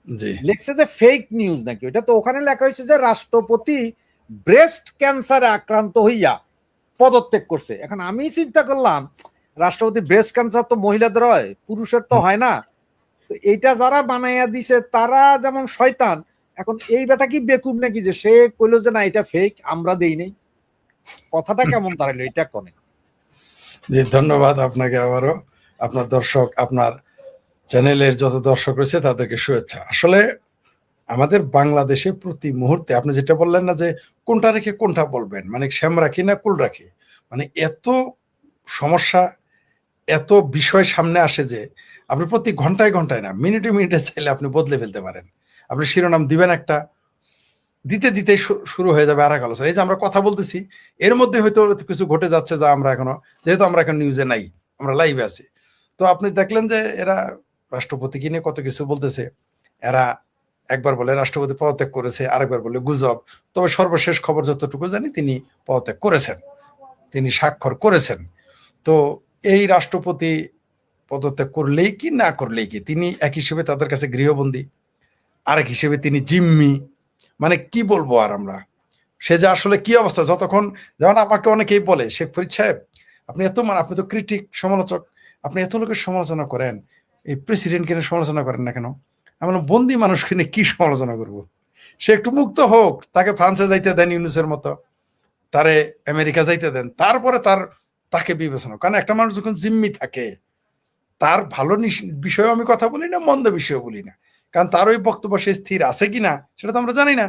জি লেখছে যে fake news নাকি, এটা তো ওখানে লেখা হয়েছে যে রাষ্ট্রপতি ব্রেস্ট ক্যান্সারে আক্রান্ত হইয়া পদত্যাগ করছে। এখন আমি চিন্তা করলাম রাষ্ট্রপতি ব্রেস্ট ক্যান্সার তো মহিলাদের হয়, পুরুষের তো হয় না। তো এইটা যারা বানাইয়া দিছে তারা যেমন শয়তান, এখন এই বেটা কি বেকুব নাকি যে সে কইলো যে না এটা ফেক, আমরা দেই নাই? কথাটা কেমন দাঁড়াইলো এটা কোনে? জি ধন্যবাদ আপনাকে আবারও। আপনার দর্শক, আপনার চ্যানেলের যত দর্শক রয়েছে তাদেরকে শুভেচ্ছা। আসলে আমাদের বাংলাদেশে প্রতি মুহূর্তে আপনি যেটা বললেন না যে কোনটা রেখে কোনটা বলবেন, মানে শ্যাম রাখি না কুল রাখি, মানে এত সমস্যা, এত বিষয় সামনে আসে যে আপনি প্রতি ঘন্টায় ঘন্টায় না, মিনিটে মিনিটে চাইলে আপনি বদলে ফেলতে পারেন। আপনি শিরোনাম দিবেন একটা, দিতে দিতে শুরু হয়ে যাবে আর এক আলোচনা। এই যে আমরা কথা বলতেছি এর মধ্যে হয়তো কিছু ঘটে যাচ্ছে যা আমরা এখনো, যেহেতু আমরা এখন নিউজে নাই, আমরা লাইভে আছি। তো আপনি দেখলেন যে এরা রাষ্ট্রপতিকে নিয়ে কত কিছু বলতেছে। এরা একবার বলে রাষ্ট্রপতি পদত্যাগ করেছে, আরেকবার বলে গুজব। তবে সর্বশেষ খবর যতটুকু জানি তিনি পদত্যাগ করেছেন, তিনি স্বাক্ষর করেছেন। তো এই রাষ্ট্রপতি পদত্যাগ করলেই কি না করলেই কি, তিনি এক হিসেবে তাদের কাছে গৃহবন্দী, আরেক হিসেবে তিনি জিম্মি। মানে কি বলবো আর আমরা, সে যে আসলে কি অবস্থা। যতক্ষণ, যেমন আমাকে অনেকেই বলে শেখ ফরিদ সাহেব আপনি এত, মানে আপনি তো ক্রিটিক, সমালোচক, আপনি এত লোকের সমালোচনা করেন, এই প্রেসিডেন্টকে নিয়ে সমালোচনা করেন না কেন? আমি বললাম বন্দি মানুষকে নিয়ে কি সমালোচনা করব? সে একটু মুক্ত হোক, তাকে ফ্রান্সে যাইতে দেন ইউনুসের মতো, তারে আমেরিকা যাইতে দেন, তারপরে তাকে বিবেচনা। কারণ একটা মানুষ যখন জিম্মি থাকে, তার ভালো বিষয়েও আমি কথা বলি না, মন্দ বিষয়েও বলি না, কারণ তার ওই বক্তব্য সে স্থির আছে কিনা সেটা তো আমরা জানি না।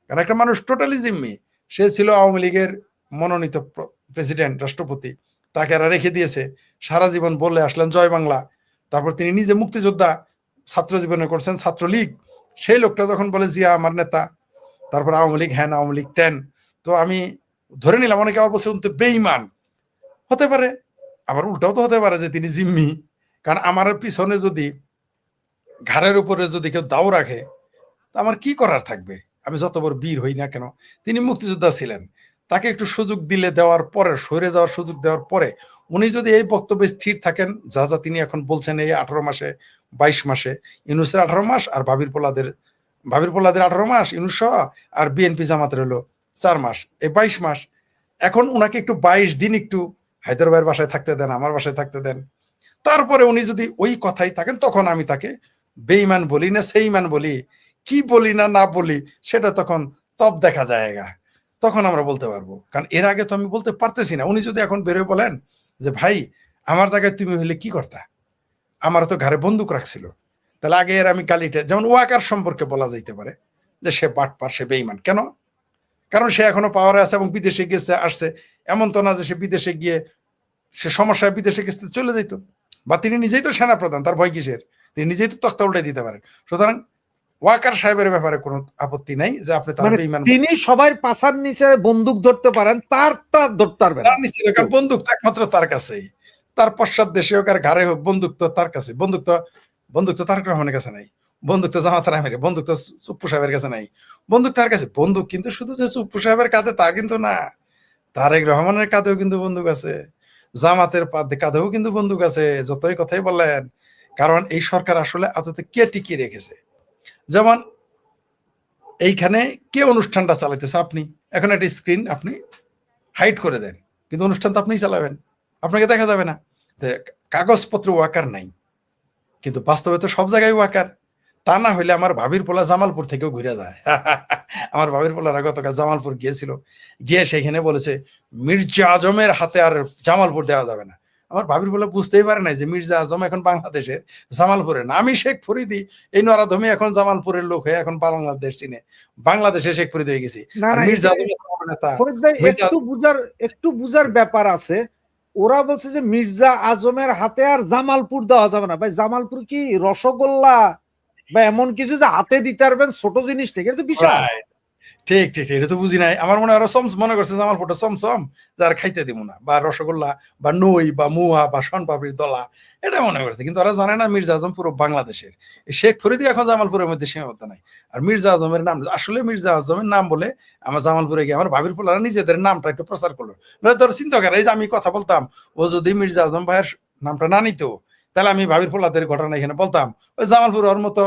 কারণ একটা মানুষ টোটালি জিম্মি, সে ছিল আওয়ামী লীগের মনোনীত প্রেসিডেন্ট, রাষ্ট্রপতি, তাকে এরা রেখে দিয়েছে, সারা জীবন বলে আসলেন জয় বাংলা। তারপর তিনি নিজে মুক্তিযোদ্ধা, ছাত্র জীবনে করছেন ছাত্রলীগ, সেই লোকটা যখন বলে জিয়া আমার নেতা, তারপর আওয়ামী লীগ হ্যান, আওয়ামী লীগ তেন, তো আমি ধরে নিলাম অনেকে আবার বলছে উনি তো বেঈমান। হতে পারে, আবার উল্টাও তো হতে পারে যে তিনি জিম্মি। কারণ আমার পিছনে যদি, ঘাড়ের উপরে যদি কেউ দাও রাখে, আমার কি করার থাকবে? আমি যত বড় বীর হই না কেন, তিনি মুক্তিযোদ্ধা ছিলেন, তাকে একটু সুযোগ দিলে, দেওয়ার পরে, সরে যাওয়ার সুযোগ দেওয়ার পরে উনি যদি এই বক্তব্যে স্থির থাকেন, যা যা তিনি এখন বলছেন এই 18 মাসে, 22 মাসে, ইউনুসের 18 মাস আর ভাবির পোলাদের 18 মাস ইউনুস, আর বিএনপি জামাতের হলো 4 মাস, এই 22 মাস। এখন উনাকে একটু 22 দিন একটু হায়দরাবাদের বাসায় থাকতে দেন, আমার বাসায় থাকতে দেন, তারপরে উনি যদি ওই কথাই থাকেন, তখন আমি তাকে বেঈমান বলি না সেইমান বলি, কি বলি না না বলি, সেটা তখন তব দেখা জায়গা, তখন আমরা বলতে পারবো। কারণ এর আগে তো আমি বলতে পারতেছি না। উনি যদি এখন বেরোয় বলেন যে ভাই আমার জায়গায় তুমি হলে কি করতা, আমার তো ঘরে বন্দুক রাখছিল, তাহলে আগে এর আমি গালিটা, যেমন ওয়াকার সম্পর্কে বলা যাইতে পারে যে সে বাটপার, সে বেঈমান। কেন? কারণ সে এখনো পাওয়ারে আছে এবং বিদেশে গেছে আসছে, এমন তো না যে সে বিদেশে গিয়ে, সে সমস্যায় বিদেশে গেছে চলে যেত, বা তিনি নিজেই তো সেনা প্রধান, তার ভয় কিসের? তিনি নিজেই তো তক্তা উল্টে দিতে পারেন। সুতরাং ওয়াকার সাহেবের ব্যাপারে কোনো আপত্তি নাই যে আপনি তার বেঈমান, তিনি সবার পাছার নিচে বন্দুক ধরতে পারেন, তারটা ধরতে পারবেন তার নিচে, কারণ বন্দুক তো একমাত্র তার কাছেই, তার পশ্চাৎ দেশে হোক আর ঘাড়ে হোক, বন্দুক তো তার কাছে। বন্দুক তো তারেক রহমানের কাছে নাই, বন্দুক তো জামাতার আমিরের, বন্দুক তো চুপ্পু সাহেবের কাছে নাই, বন্দুক তার কাছে। বন্দুক কিন্তু শুধু যে চুপ্পু সাহেবের কাঁধে তা কিন্তু না, তারেক রহমানের কাঁধেও কিন্তু বন্দুক আছে, জামাতের কাঁধেও কিন্তু বন্দুক আছে, যতই কথাই বলেন। কারণ এই সরকার আসলে আদতে কে টিকিয়ে রেখেছে। যেমন এইখানে কে অনুষ্ঠানটা চালাইতেছে? আপনি। এখন একটা স্ক্রিন আপনি হাইড করে দেন, কিন্তু অনুষ্ঠান তো আপনিই চালাবেন, আপনাকে দেখা যাবে না। কাগজপত্র ওয়াকার নাই, কিন্তু বাস্তবে তো সব জায়গায় ওয়াকার। তা না হইলে আমার ভাবির পোলা জামালপুর থেকেও ঘুরে যায়। আমার ভাবির পোলারা গতকাল জামালপুর গিয়েছিল, গিয়ে সেখানে বলেছে মির্জা আজমের হাতে আর জামালপুর দেওয়া যাবে না। আমার ভাবির পোলা বুঝতেই পারে নাই যে মির্জা আজম এখন বাংলাদেশের, জামালপুরে না। আমি শেখ ফরিদি, এই নরাধমি এখন জামালপুরের লোক হয়ে এখন বাংলাদেশ চিনে, বাংলাদেশে শেখ ফরিদ হয়ে গেছি। না আর না, মির্জা আজম নেতা, ফরিদ ভাই মির্জা একটু বুঝার ব্যাপার আছে। ওরা বলছে যে মির্জা আজমের হাতে আর জামালপুর দেওয়া যাবে না। ভাই জামালপুর কি রসগোল্লা বা এমন কিছু যে হাতে দিতে পারবেন ছোট জিনিস থেকে? এটা তো বিশাল। ঠিক ঠিক, এটা তো বুঝি নাই। আমার মনে হয় মনে করছে জামালপুরটা চমচম, যার খাইতে দিব না, বা রসগোল্লা বা নই বা মুয়া বা শনপাপড়ির দলা, এটা মনে করছে। কিন্তু ওরা জানে না মির্জা আজম পুরো বাংলাদেশের। শেখ ফরিদি এখন জামালপুরের মধ্যে সীমাবদ্ধ নাই। আর মির্জা আজমের নাম, আসলে মির্জা আজমের নাম বলে আমার জামালপুরে গিয়ে আমার ভাবির পোলারা নিজেদের নামটা একটু প্রচার করলো। তোর চিন্তা করে, এই যে আমি কথা বলতাম, ও যদি মির্জা আজম ভাইয়ের নামটা না নিত, তাহলে আমি ভাবির পোলাদের ঘটনা এখানে বলতাম, ওই জামালপুর ওর মতো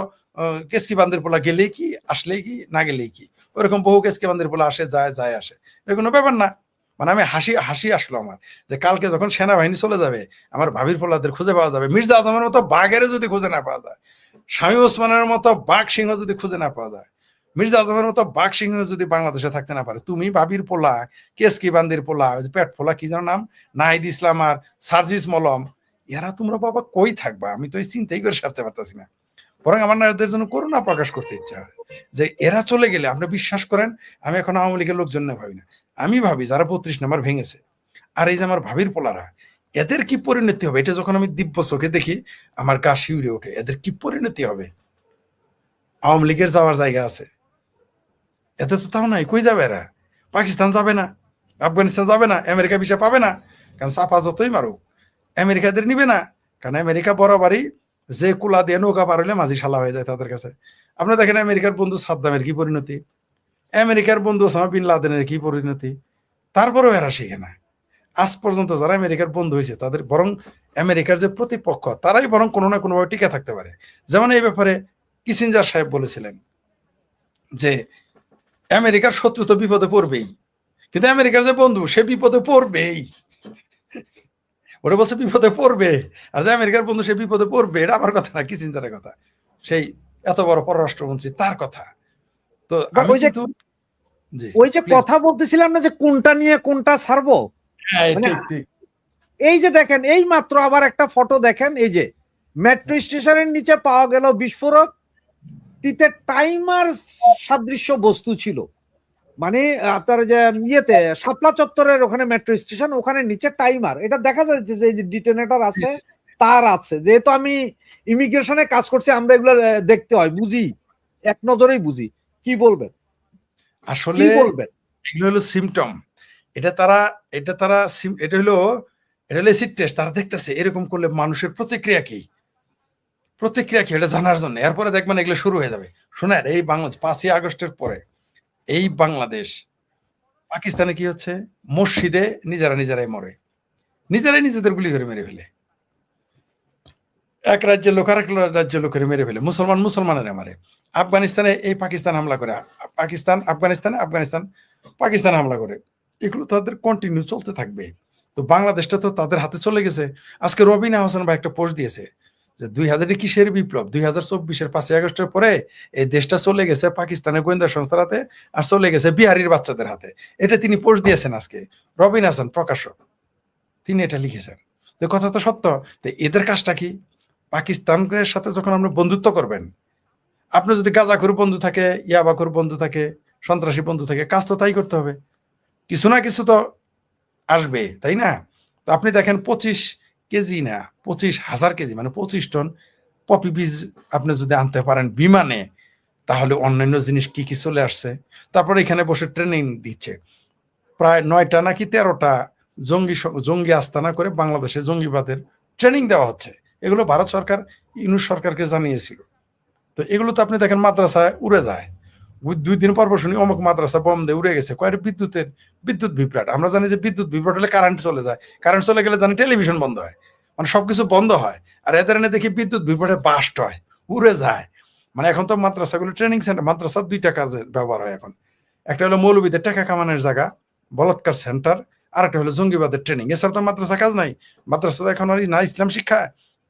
কেসকি বান্দির পোলা গেলেই কি, আসলেই কি, না গেলেই কি, ওরকম বহু কেসকি বান্দির পোলা আসে, যায় যায় আসে, এটা কোনো ব্যাপার না। মানে আমি হাসি হাসি আসলো আমার, যে কালকে যখন সেনাবাহিনী চলে যাবে আমার ভাবির পোলাদের খুঁজে পাওয়া যাবে, মির্জা আজমের মতো বাঘের যদি খুঁজে না পাওয়া যায়, শামীম ওসমানের মতো বাঘ সিংহ যদি খুঁজে না পাওয়া যায়, মির্জা আজমের মতো বাঘ সিংহ যদি বাংলাদেশে থাকতে না পারে, তুমি ভাবির পোলা, কেসকি বান্দির পোলা, পেট পোলা, কি যেন নাম, নাহিদ ইসলাম আর সার্জিস মলম, এরা তোমরা বাবা কই থাকবা? আমি তো এই চিন্তাই করে সারতে পারতেছি না। বরং আমার না এদের জন্য করুণা প্রকাশ করতে ইচ্ছা হয়, যে এরা চলে গেলে, আপনি বিশ্বাস করেন আমি এখন আওয়ামী লীগের লোকজন না ভাবি না, আমি ভাবি যারা 32 নম্বর ভেঙেছে, আর এই যে আমার ভাবির পোলারা, এদের কি পরিণতি হবে, এটা যখন আমি দিব্য চোখে দেখি আমার গা শিউরে ওঠে, এদের কি পরিণতি হবে। আওয়ামী লীগের যাওয়ার জায়গা আছে, এতে তো তাও নাই, কই যাবে এরা? পাকিস্তান যাবে না, আফগানিস্তান যাবে না, আমেরিকা ভিসা পাবে না, কারণ চাপা যতই মারুক আমেরিকাদের নিবে না, কারণ আমেরিকা বরাবরই যে কুলা দিয়ে নৌকা পার হইলে মাঝি শালা হয়ে যায় তাদের কাছে। আপনি দেখেন আমেরিকার বন্ধু সাদ্দামের কি পরিণতি, আমেরিকার বন্ধু ওসামা বিন লাদেনের কি পরিণতি, তারপরেও এরা শিখে না। আজ পর্যন্ত যারা আমেরিকার বন্ধু হয়েছে তাদের বরং আমেরিকার যে প্রতিপক্ষ তারাই বরং কোনো না কোনোভাবে টিকে থাকতে পারে। যেমন এই ব্যাপারে কিসিঞ্জার সাহেব বলেছিলেন যে আমেরিকার শত্রু তো বিপদে পড়বেই, কিন্তু আমেরিকার যে বন্ধু সে বিপদে পড়বেই, ওরা বলছে বিপদে পড়বে, আর যে আমেরিকার বন্ধু সে বিপদে পড়বে, এটা আমার কথা না, কিসিঞ্জারের কথা, সেই এত বড় পররাষ্ট্রমন্ত্রী তার কথা। তো আমি ওই যে কিন্তু জি ওই যে প্লিজ। কথা বলতেছিলাম না যে কোনটা নিয়ে কোনটা ছাড়বো, হ্যাঁ মানে ঠিক ঠিক। এই যে দেখেন এই মাত্র আবার একটা ফটো দেখেন, এই যে মেট্রো স্টেশনের নিচে পাওয়া গেল বিস্ফোরক, টিতে টাইমার সাদৃশ্য বস্তু ছিল, মানে আপনার যে ইয়েতে শাপলা চত্বরের ওখানে মেট্রো স্টেশন, ওখানে নিচে টাইমার, এটা দেখা যাচ্ছে যে এই যে ডিটেনেটর আছে, তার আছে, যেহেতু আমি ইমিগ্রেশনে কাজ করছি আমরা এগুলো দেখতে হয়, বুঝি, এক নজরেই বুঝি। কি বলবেন, আসলে কি বলবেন? এগুলো হলো সিমটম, এটা তারা এটা তারা এটা হলো এসিড টেস্ট, তারা দেখতেছে এরকম করলে মানুষের প্রতিক্রিয়া কি, প্রতিক্রিয়া কি এটা জানার জন্য, এরপরে দেখবেন এগুলো শুরু হয়ে যাবে। শোনেন এই বাংলাদেশ 5ই আগস্টের পরে এই বাংলাদেশ, পাকিস্তানে কি হচ্ছে, মসজিদে নিজেরাই মরে, নিজেরাই নিজেদের গুলি করে মেরে ফেলে, এক রাজ্যের লোক আর এক রাজ্যের লোকের মেরে ফেলে, মুসলমানের মারে। আফগানিস্তানে এই পাকিস্তান হামলা করে, পাকিস্তান হামলা করে, এগুলো তাদের কন্টিনিউ চলতে থাকবে। তো বাংলাদেশটা তো তাদের হাতে চলে গেছে। আজকে রবিনা হোসেন ভাই একটা পোস্ট দিয়েছে যে 2000 কিসের বিপ্লব, 2024-এর 5ই আগস্টের পরে এই দেশটা চলে গেছে পাকিস্তানের গোয়েন্দা সংস্থার হাতে, আর চলে গেছে বিহারির বাচ্চাদের হাতে। এটা তিনি পোস্ট দিয়েছেন আজকে, রবিন হাসান প্রকাশক, তিনি এটা লিখেছেন। তো কথা তো সত্য। তো এদের কাজটা কি, পাকিস্তানের সাথে যখন আপনি বন্ধুত্ব করবেন, আপনার যদি গাঁজাখোর বন্ধু থাকে, ইয়াবাখোর বন্ধু থাকে, সন্ত্রাসী বন্ধু থাকে, কাজ তো তাই করতে হবে, কিছু না কিছু তো আসবে, তাই না? তো আপনি দেখেন 25 কেজি না, 25,000 কেজি, মানে 25 টন পপি বীজ আপনি যদি আনতে পারেন বিমানে, তাহলে অন্যান্য জিনিস কি কি চলে আসছে। তারপর এখানে বসে ট্রেনিং দিচ্ছে, প্রায় 9টা নাকি 13টা জঙ্গি আস্তানা করে বাংলাদেশে জঙ্গিবাদের ট্রেনিং দেওয়া হচ্ছে। এগুলো ভারত সরকার ইউনূস সরকারকে জানিয়েছিল। তো এগুলো তো আপনি দেখেন মাদ্রাসায় উড়ে যায়, 2 দিন পর শুনি অমুক মাদ্রাসা বম দিয়ে উড়ে গেছে, কয়েক বিদ্যুৎ বিভ্রাট। আমরা জানি যে বিদ্যুৎ বিভ্রাট হলে কারেন্ট চলে যায়, কারেন্ট চলে গেলে জানি টেলিভিশন বন্ধ হয়, মানে সবকিছু বন্ধ হয়। আর এদের এনে দেখি বিদ্যুৎ বিভ্রাটের বাস্ট হয়, উড়ে যায়। মানে এখন তো মাদ্রাসাগুলো ট্রেনিং সেন্টার, মাদ্রাসার 2টা কাজে ব্যবহার হয় এখন, একটা হলো মৌলবীদের টাকা কামানোর জায়গা, বলৎকার সেন্টার, আর একটা হলো জঙ্গিবাদের ট্রেনিং। এছাড়া তো মাদ্রাসা কাজ নাই, মাদ্রাসা এখন আর না ইসলাম শিক্ষা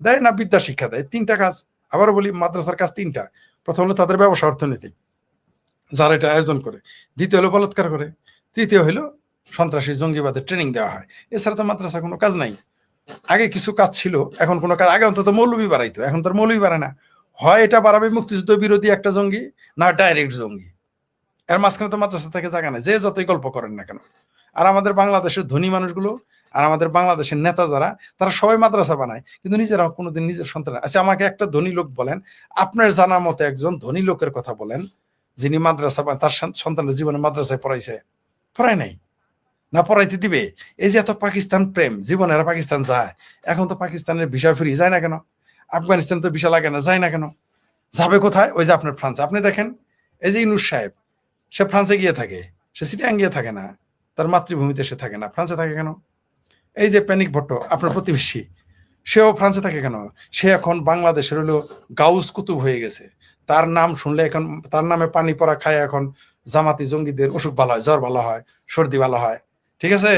দেয় না বিদ্যা শিক্ষা দেয়, 3টা কাজ। আবারও বলি মাদ্রাসার কাজ 3টা, প্রথম হলো তাদের ব্যবসা অর্থনীতি, যারা এটা আয়োজন করে, দ্বিতীয় হলো বলৎকার করে, তৃতীয় হলো সন্ত্রাসী জঙ্গিবাদের ট্রেনিং দেওয়া হয়। এছাড়া তো মাদ্রাসা কোনো কাজ নাই। আগে কিছু কাজ ছিল, এখন কোনো কাজ, আগে অন্তত মৌলবী বাড়াইতো, এখন তো মৌলবী বাড়ায় না। হয় এটা বাড়াবে মুক্তিযুদ্ধ বিরোধী একটা জঙ্গি, না ডাইরেক্ট জঙ্গি, এর মাঝখানে তো মাদ্রাসা থেকে জায়গা নেই, যে যতই গল্প করেন না কেন। আর আমাদের বাংলাদেশের ধনী মানুষগুলো আর আমাদের বাংলাদেশের নেতা যারা, তারা সবাই মাদ্রাসা বানায়, কিন্তু নিজেরা কোনোদিন নিজের সন্তান। আচ্ছা আমাকে একটা ধনী লোক বলেন, আপনার জানা মতে একজন ধনী লোকের কথা বলেন যিনি মাদ্রাসা তার সন্তানের জীবনে মাদ্রাসায় পড়াইছে? পড়ায় নাই, না পড়াইতে দিবে। এই যে এত পাকিস্তান প্রেম, জীবনে এরা পাকিস্তান যায়, এখন তো পাকিস্তানের ভিসা ফ্রি, যায় না কেন? আফগানিস্তান তো ভিসা লাগে না, যায় না কেন? যাবে কোথায়? ওই যে আপনার ফ্রান্সে, আপনি দেখেন এই যে ইউনূস সাহেব, সে ফ্রান্সে গিয়ে থাকে, সে চিটাগাং গিয়ে থাকে না, তার মাতৃভূমিতে সে থাকে না, ফ্রান্সে থাকে কেন? এই যে প্যানিক ভট্ট আপনার প্রতিবেশী, সেও ফ্রান্সে থাকে কেন? সে এখন বাংলাদেশের হলো গাউস কুতুব হয়ে গেছে, তার নাম শুনলে এখন তার নামে পানি পড়া খায় এখন জামাতি জঙ্গিদের অসুখ ভালো হয়, জ্বর ভালো হয়, সর্দি ভালো হয়, ঠিক আছে,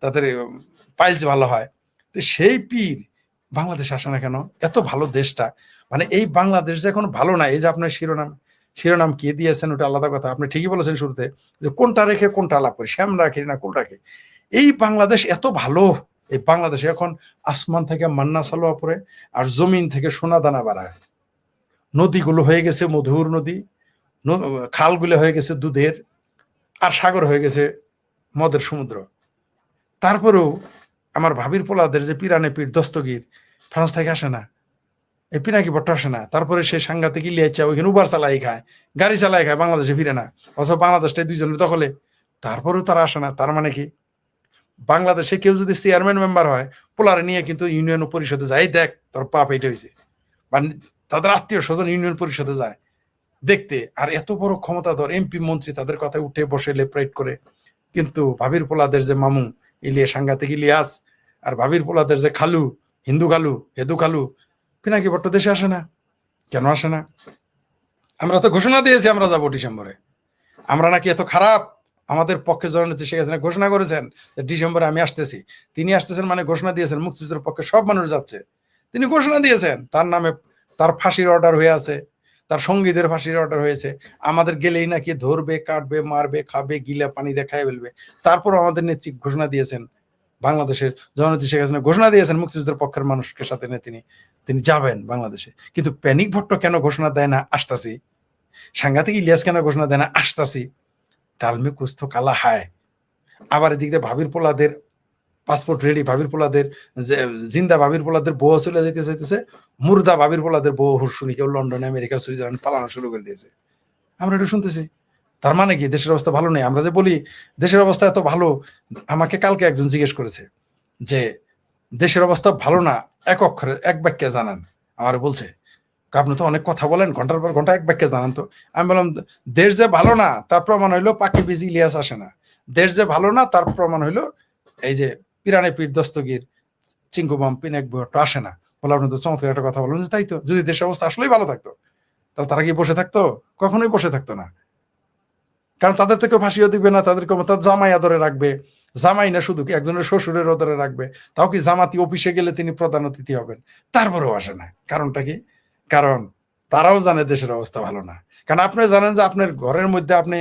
তাদের পাইলস ভালো হয়। তো সেই পীর বাংলাদেশ আসে না কেন? এত ভালো দেশটা, মানে এই বাংলাদেশ যে এখন ভালো না, এই যে আপনার শিরোনাম কে দিয়েছেন ওটা আলাদা কথা, আপনি ঠিকই বলেছেন শুরুতে যে কোনটা রেখে কোনটা লাভ করি, শ্যাম রাখি না কোন রাখি। এই বাংলাদেশ এত ভালো, এই বাংলাদেশে এখন আসমান থেকে মান্না সালোয়া পড়ে আর জমিন থেকে সোনা দানা বাড়ায়, নদীগুলো হয়ে গেছে মধুর নদী, খালগুলো হয়ে গেছে দুধের, আর সাগর হয়ে গেছে মদের সমুদ্র। তারপরেও আমার ভাবির পোলাদের যে পিরানে পীর দস্তগীর ফ্রান্স থেকে আসে না, এই পিনাকি ভট্ট আসে না, তারপরে সে সাংঘাতিক ইলিয়াচ্ছা ওইখানে উবার চালাই খায়, গাড়ি চালাই খায়, বাংলাদেশে ফিরে না, অথচ বাংলাদেশটাই দুইজনের দখলে, তারপরেও তারা আসে না। তার মানে কি বাংলাদেশে কেউ যদি চেয়ারম্যান মেম্বার হয়, পোলারে নিয়ে কিন্তু ইউনিয়ন পরিষদে যায়, দেখ তোর পাপ এটা হয়েছে, বা তাদের আত্মীয় স্বজন ইউনিয়ন পরিষদে যায় দেখতে, আর এত বড় ক্ষমতাধর এমপি মন্ত্রী তাদের কথায় উঠে বসে লেফট করে। কিন্তু ভাবির পোলাদের যে মামু সাংঘাতিক ইলিয়াস, আর ভাবির পোলাদের যে খালু হিন্দু খালু হেদু খালু পিনাকি ভট্ট দেশে আসে না কেন? আসে না? আমরা তো ঘোষণা দিয়েছি আমরা যাবো ডিসেম্বরে, আমরা নাকি এত খারাপ? আমাদের পক্ষে জননেত্রী শেখ হাসিনা ঘোষণা করেছেন যে ডিসেম্বরে আমি আসতেছি। তিনি আসতেছেন মানে ঘোষণা দিয়েছেন মুক্তিযুদ্ধের পক্ষে সব মানুষ যাচ্ছে, তিনি ঘোষণা দিয়েছেন, তার নামে তার ফাঁসির অর্ডার হয়ে আছে, তার সঙ্গীদের ফাঁসির অর্ডার হয়েছে, আমাদের গেলেই নাকি ধরবে, কাটবে, মারবে, খাবে, গিলা পানি দিয়ে খাই ফেলবে। তারপর আমাদের নেত্রী ঘোষণা দিয়েছেন, বাংলাদেশের জননেত্রী শেখ হাসিনা ঘোষণা দিয়েছেন মুক্তিযুদ্ধের পক্ষের মানুষকে সাথে নিয়ে তিনি যাবেন বাংলাদেশে। কিন্তু প্যানিক ভট্ট কেন ঘোষণা দেয় না আসতাছি? সাংঘাতিক ইলিয়াস কেন ঘোষণা দেয় না আসতাছি? তালমে কুস্থ কালা হায়। আবার এদিক দিয়ে ভাবির পোলাদের পাসপোর্ট রেডি, ভাবির পোলাদের জিন্দা ভাবির পোলাদের বউ চলে যেতে চাইতেছে, মুর্দা ভাবির পোলাদের বউ শুনি কেউ লন্ডনে আমেরিকা সুইজারল্যান্ড পালানো শুরু করে দিয়েছে। আমরা এটা শুনতেছি। তার মানে কি দেশের অবস্থা ভালো নেই? আমরা যে বলি দেশের অবস্থা এত ভালো, আমাকে কালকে একজন জিজ্ঞেস করেছে যে দেশের অবস্থা ভালো না এক অক্ষরে এক বাক্যে জানান। আমার বলছে আপনি তো অনেক কথা বলেন, ঘন্টার পর ঘন্টা, এক বাক্যে জানান তো। আমি বললাম দেশ যে ভালো না তার প্রমাণ হইলো পাখি বিজি ইলিয়াস আসে না, দেশ যে ভালো না তার প্রমাণ হইলো এই যে পিরানে পীর দস্তগীর চিঙ্কুবাম পিনাক ভট্ট আসে না। বলে আপনি তো চমৎকার একটা কথা বললেন যে তাই তো, যদি দেশের অবস্থা আসলেই ভালো থাকতো তাহলে তারা কি বসে থাকতো? কখনোই বসে থাকতো না। কারণ তাদের থেকে ফাঁসিও দিবে না, তাদেরকে তার জামাই আদরে রাখবে, জামাই না শুধু কি একজনের শ্বশুরের আদরে রাখবে, তাও কি জামাতি অফিসে গেলে তিনি প্রধান অতিথি হবেন, তারপরেও আসে না। কারণটা কি? কারণ তারাও জানে দেশের অবস্থা ভালো না। কারণ আপনি জানেন যে আপনার ঘরের মধ্যে আপনি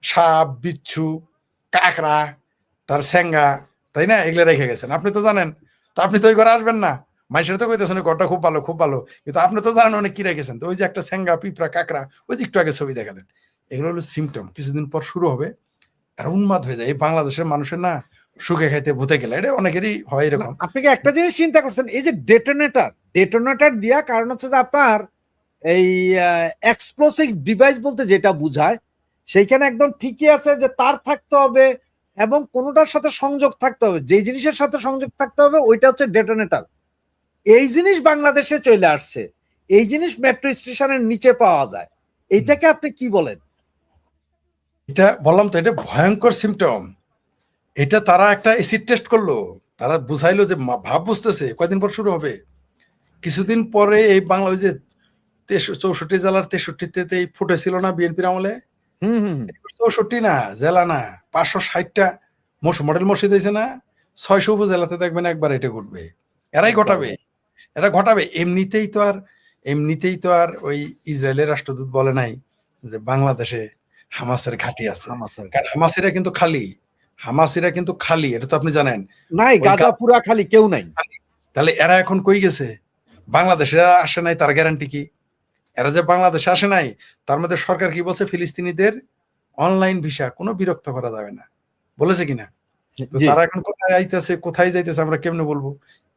সাপ বিচ্ছু কাকড়া তার স্যাঙ্গা, তাই না, এগুলো রেখে গেছেন, আপনি তো জানেন। তো আপনি তো ওই ঘরে আসবেন না, মাইসের তো কইতেছেন ঘরটা খুব ভালো খুব ভালো, কিন্তু আপনি তো জানেন অনেক কি রেখেছেন। তো ওই যে একটা স্যাঙ্গা পিঁপড়া কাকড়া, ওই যে একটু আগে ছবি দেখালেন, এগুলো হলো সিমটম, কিছুদিন পর শুরু হবে আর উন্মাদ হয়ে যায়। এই বাংলাদেশের মানুষের না সুখে খাইতে ভূতে গেলে, এটা অনেকেরই হয় এরকম। আপনি কি একটা জিনিস চিন্তা করছেন, এই যে ডেটোনেটর দিয়া, কারণ হচ্ছে যে আপনার এই এক্সপ্লোসিভ ডিভাইস বলতে যেটা বুঝায় সেইখানে একদম ঠিকই আছে যে তার থাকতে হবে এবং কোনোটার সাথে সংযোগ থাকতে হবে, যেই জিনিসের সাথে সংযোগ থাকতে হবে ওইটা হচ্ছে ডেটোনেটর। এই জিনিস বাংলাদেশে চলে আসছে, এই জিনিস মেট্রো স্টেশনের নিচে পাওয়া যায়, এইটাকে আপনি কি বলেন? এটা বললাম তো, এটা ভয়ঙ্কর সিমটম। এটা তারা একটা এসিড টেস্ট করলো, তারা বুঝাইলো যে ভাব বুঝতেছে কয়দিন পর শুরু হবে। কিছুদিন পরে এই বাংলা ওই যে 64 জেলার 63তে ফুটেছিল না বিএনপির আমলে, হুম হুম 64 না জেলা না, 560টা মডেল মসজিদ হয়েছে না, 600 উপজেলাতে দেখবেন একবার এটা ঘটবে। এরাই ঘটাবে, এরা ঘটাবে। এমনিতেই তো আর ওই ইসরায়েলের রাষ্ট্রদূত বলে নাই যে বাংলাদেশে হামাসের ঘাঁটি আছে। কারণ হামাসিরা কিন্তু খালি, এটা তো আপনি জানেন। নাই, গাজা পুরা খালি, কেউ নাই। তাহলে এরা এখন কই গেছে? বাংলাদেশে আসে নাই, তার গ্যারান্টি কি? এরা যে বাংলাদেশে আসে নাই, তার মধ্যে সরকার কি বলছে? ফিলিস্তিনিদের অনলাইন ভিসা কোনো বিরক্ত করা যাবে না, বলেছে কিনা? তো তারা এখন কোথায় আইতেছে কোথায় যাইতেছে আমরা কেমনে বলবো,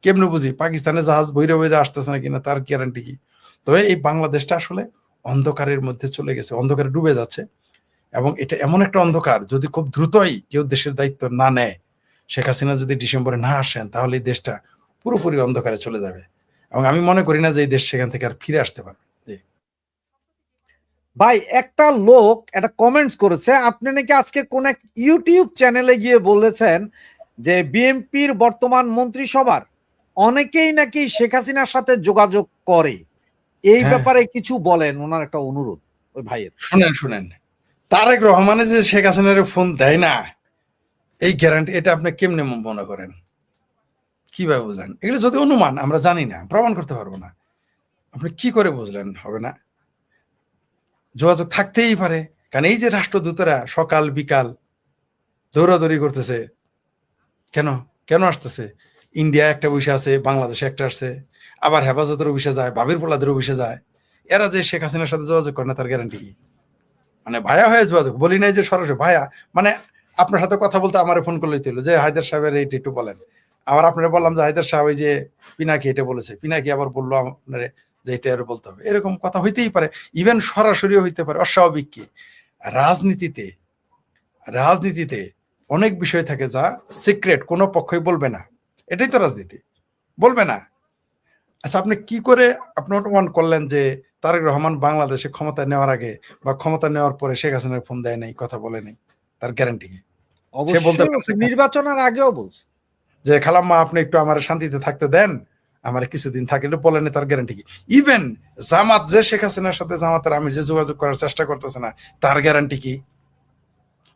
কেমনে বুঝি? পাকিস্তানের জাহাজ বইরে বইরে আসতেছে না কিনা তার গ্যারান্টি কি? তবে এই বাংলাদেশটা আসলে অন্ধকারের মধ্যে চলে গেছে, অন্ধকারে ডুবে যাচ্ছে। এবং এটা এমন একটা অন্ধকার, যদি খুব দ্রুতই কেউ দেশের দায়িত্ব না নেয়, শেখ হাসিনা যদি ডিসেম্বরে না আসেন, তাহলে এই দেশটা পুরোপুরি অন্ধকারে চলে যাবে। এবং আমি মনে করি না যে এই দেশ সেখান থেকে আর ফিরে আসতে পারবে। ভাই, একটা লোক একটা কমেন্টস করেছে, আপনি নাকি আজকে কোন এক ইউটিউব চ্যানেলে গিয়ে বলেছেন যে বিএনপির বর্তমান মন্ত্রিসভার অনেকেই নাকি শেখ হাসিনার সাথে যোগাযোগ করে। এই হ্যাঁ। ব্যাপারে কিছু বলেন, ওনার একটা অনুরোধ ওই ভাইয়ের। শুনেন তারেক রহমানের যে শেখ হাসিনার ফোন দেয় না, এই গ্যারান্টি এটা আপনি কেমনে মনে করেন, কিভাবে বুঝলেন? এগুলো যদি অনুমান, আমরা জানি না, প্রমাণ করতে পারবো না, আপনি কি করে বুঝলেন হবে না? যোগাযোগ থাকতেই পারে, কারণ এই যে রাষ্ট্রদূতরা সকাল বিকাল দৌড়াদৌড়ি করতেছে, কেন কেন আসতেছে? ইন্ডিয়া একটা অফিসে আছে, বাংলাদেশে একটা আসছে, আবার হেফাজতের অফিসে যায়, বাবির পোলাদের অফিসে যায়। এরা যে শেখ হাসিনার সাথে যোগাযোগ করে না, তার গ্যারান্টি কি? মানে ভায়া হয়ে যোগাযোগ, বলি নাই যে সরাসরি ভায়া, মানে আপনার সাথে কথা বলতে আমার ফোন করলেই তো যে হায়দার সাহেবের এইটা একটু বলেন। আবার আপনারা বললাম যে হায়দার সাহেব এই যে পিনাকি এটা বলেছে, পিনাকি আবার বললো আপনার যে এটা আরো বলতে হবে, এরকম কথা হইতেই পারে। ইভেন সরাসরিও হইতে পারে। অস্বাভাবিক কি? রাজনীতিতে রাজনীতিতে অনেক বিষয় থাকে যা সিক্রেট, কোনো পক্ষই বলবে না। এটাই তো রাজনীতি, বলবে না। আচ্ছা, আপনি কি করে আপনি অনুমান করলেন যে তারেক রহমান বাংলাদেশে ক্ষমতা নেওয়ার আগে বা ক্ষমতা নেওয়ার পরে শেখ হাসিনার ফোন দেয় নাই, কথা বলে নাই? তার গ্যারান্টি কি? সে বলতে অবশ্যই পারছে বলছে, নির্বাচনের আগেও বলছে যে খালাম্মা আপনি একটু আমার শান্তিতে থাকতে দেন, আমার কিছুদিন থাকে, এটা বলেন। তার গ্যারান্টি কি? ইভেন জামাত যে শেখ হাসিনার সাথে জামাতের আমির যে যোগাযোগ করার চেষ্টা করতেছে না, তার গ্যারান্টি কি?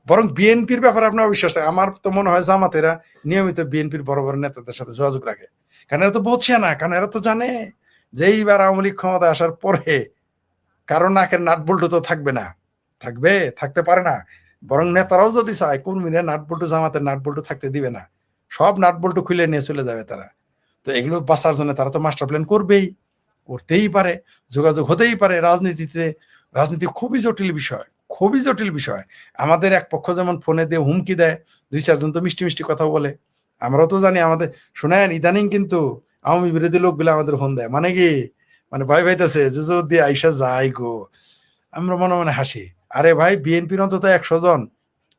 বরং বিএনপির ব্যাপারে আপনার অবিশ্বাস থাকে। আমার তো মনে হয় জামাতেরা নিয়মিত বিএনপির বড় বড় নেতাদের সাথে যোগাযোগ রাখে, কারণ এরা তো বলছে না, কারণ এরা তো জানে যে এইবার আওয়ামী লীগ ক্ষমতা আসার পরে কারণ নাকের নাট বল্টু তো থাকবে না, থাকতে পারে না। বরং নেতারাও যদি চায়, কর্মীরা নাট বল্টু, জামাতের নাট বল্টু থাকতে দিবে না, সব নাট বল্টু খুলে নিয়ে চলে যাবে তারা। তো এগুলো বাঁচার জন্য তারা তো মাস্টার প্ল্যান করতেই পারে, যোগাযোগ হতেই পারে। রাজনীতি খুবই জটিল বিষয়, খুবই জটিল বিষয়। আমাদের এক পক্ষ যেমন ফোনে দিয়ে হুমকি দেয়, দুই চারজন তো মিষ্টি মিষ্টি কথা বলে, আমরাও তো জানি। আমাদের শোনেন, ইদানিং কিন্তু আওয়ামী বিরোধী লোকগুলো আমাদের ফোন দেয়, মানে কি, মানে ভয় পাইতেছে যে যদি আইসা যায় গো। আমরা মনে মনে হাসি, আরে ভাই, বিএনপির অন্তত 100 জন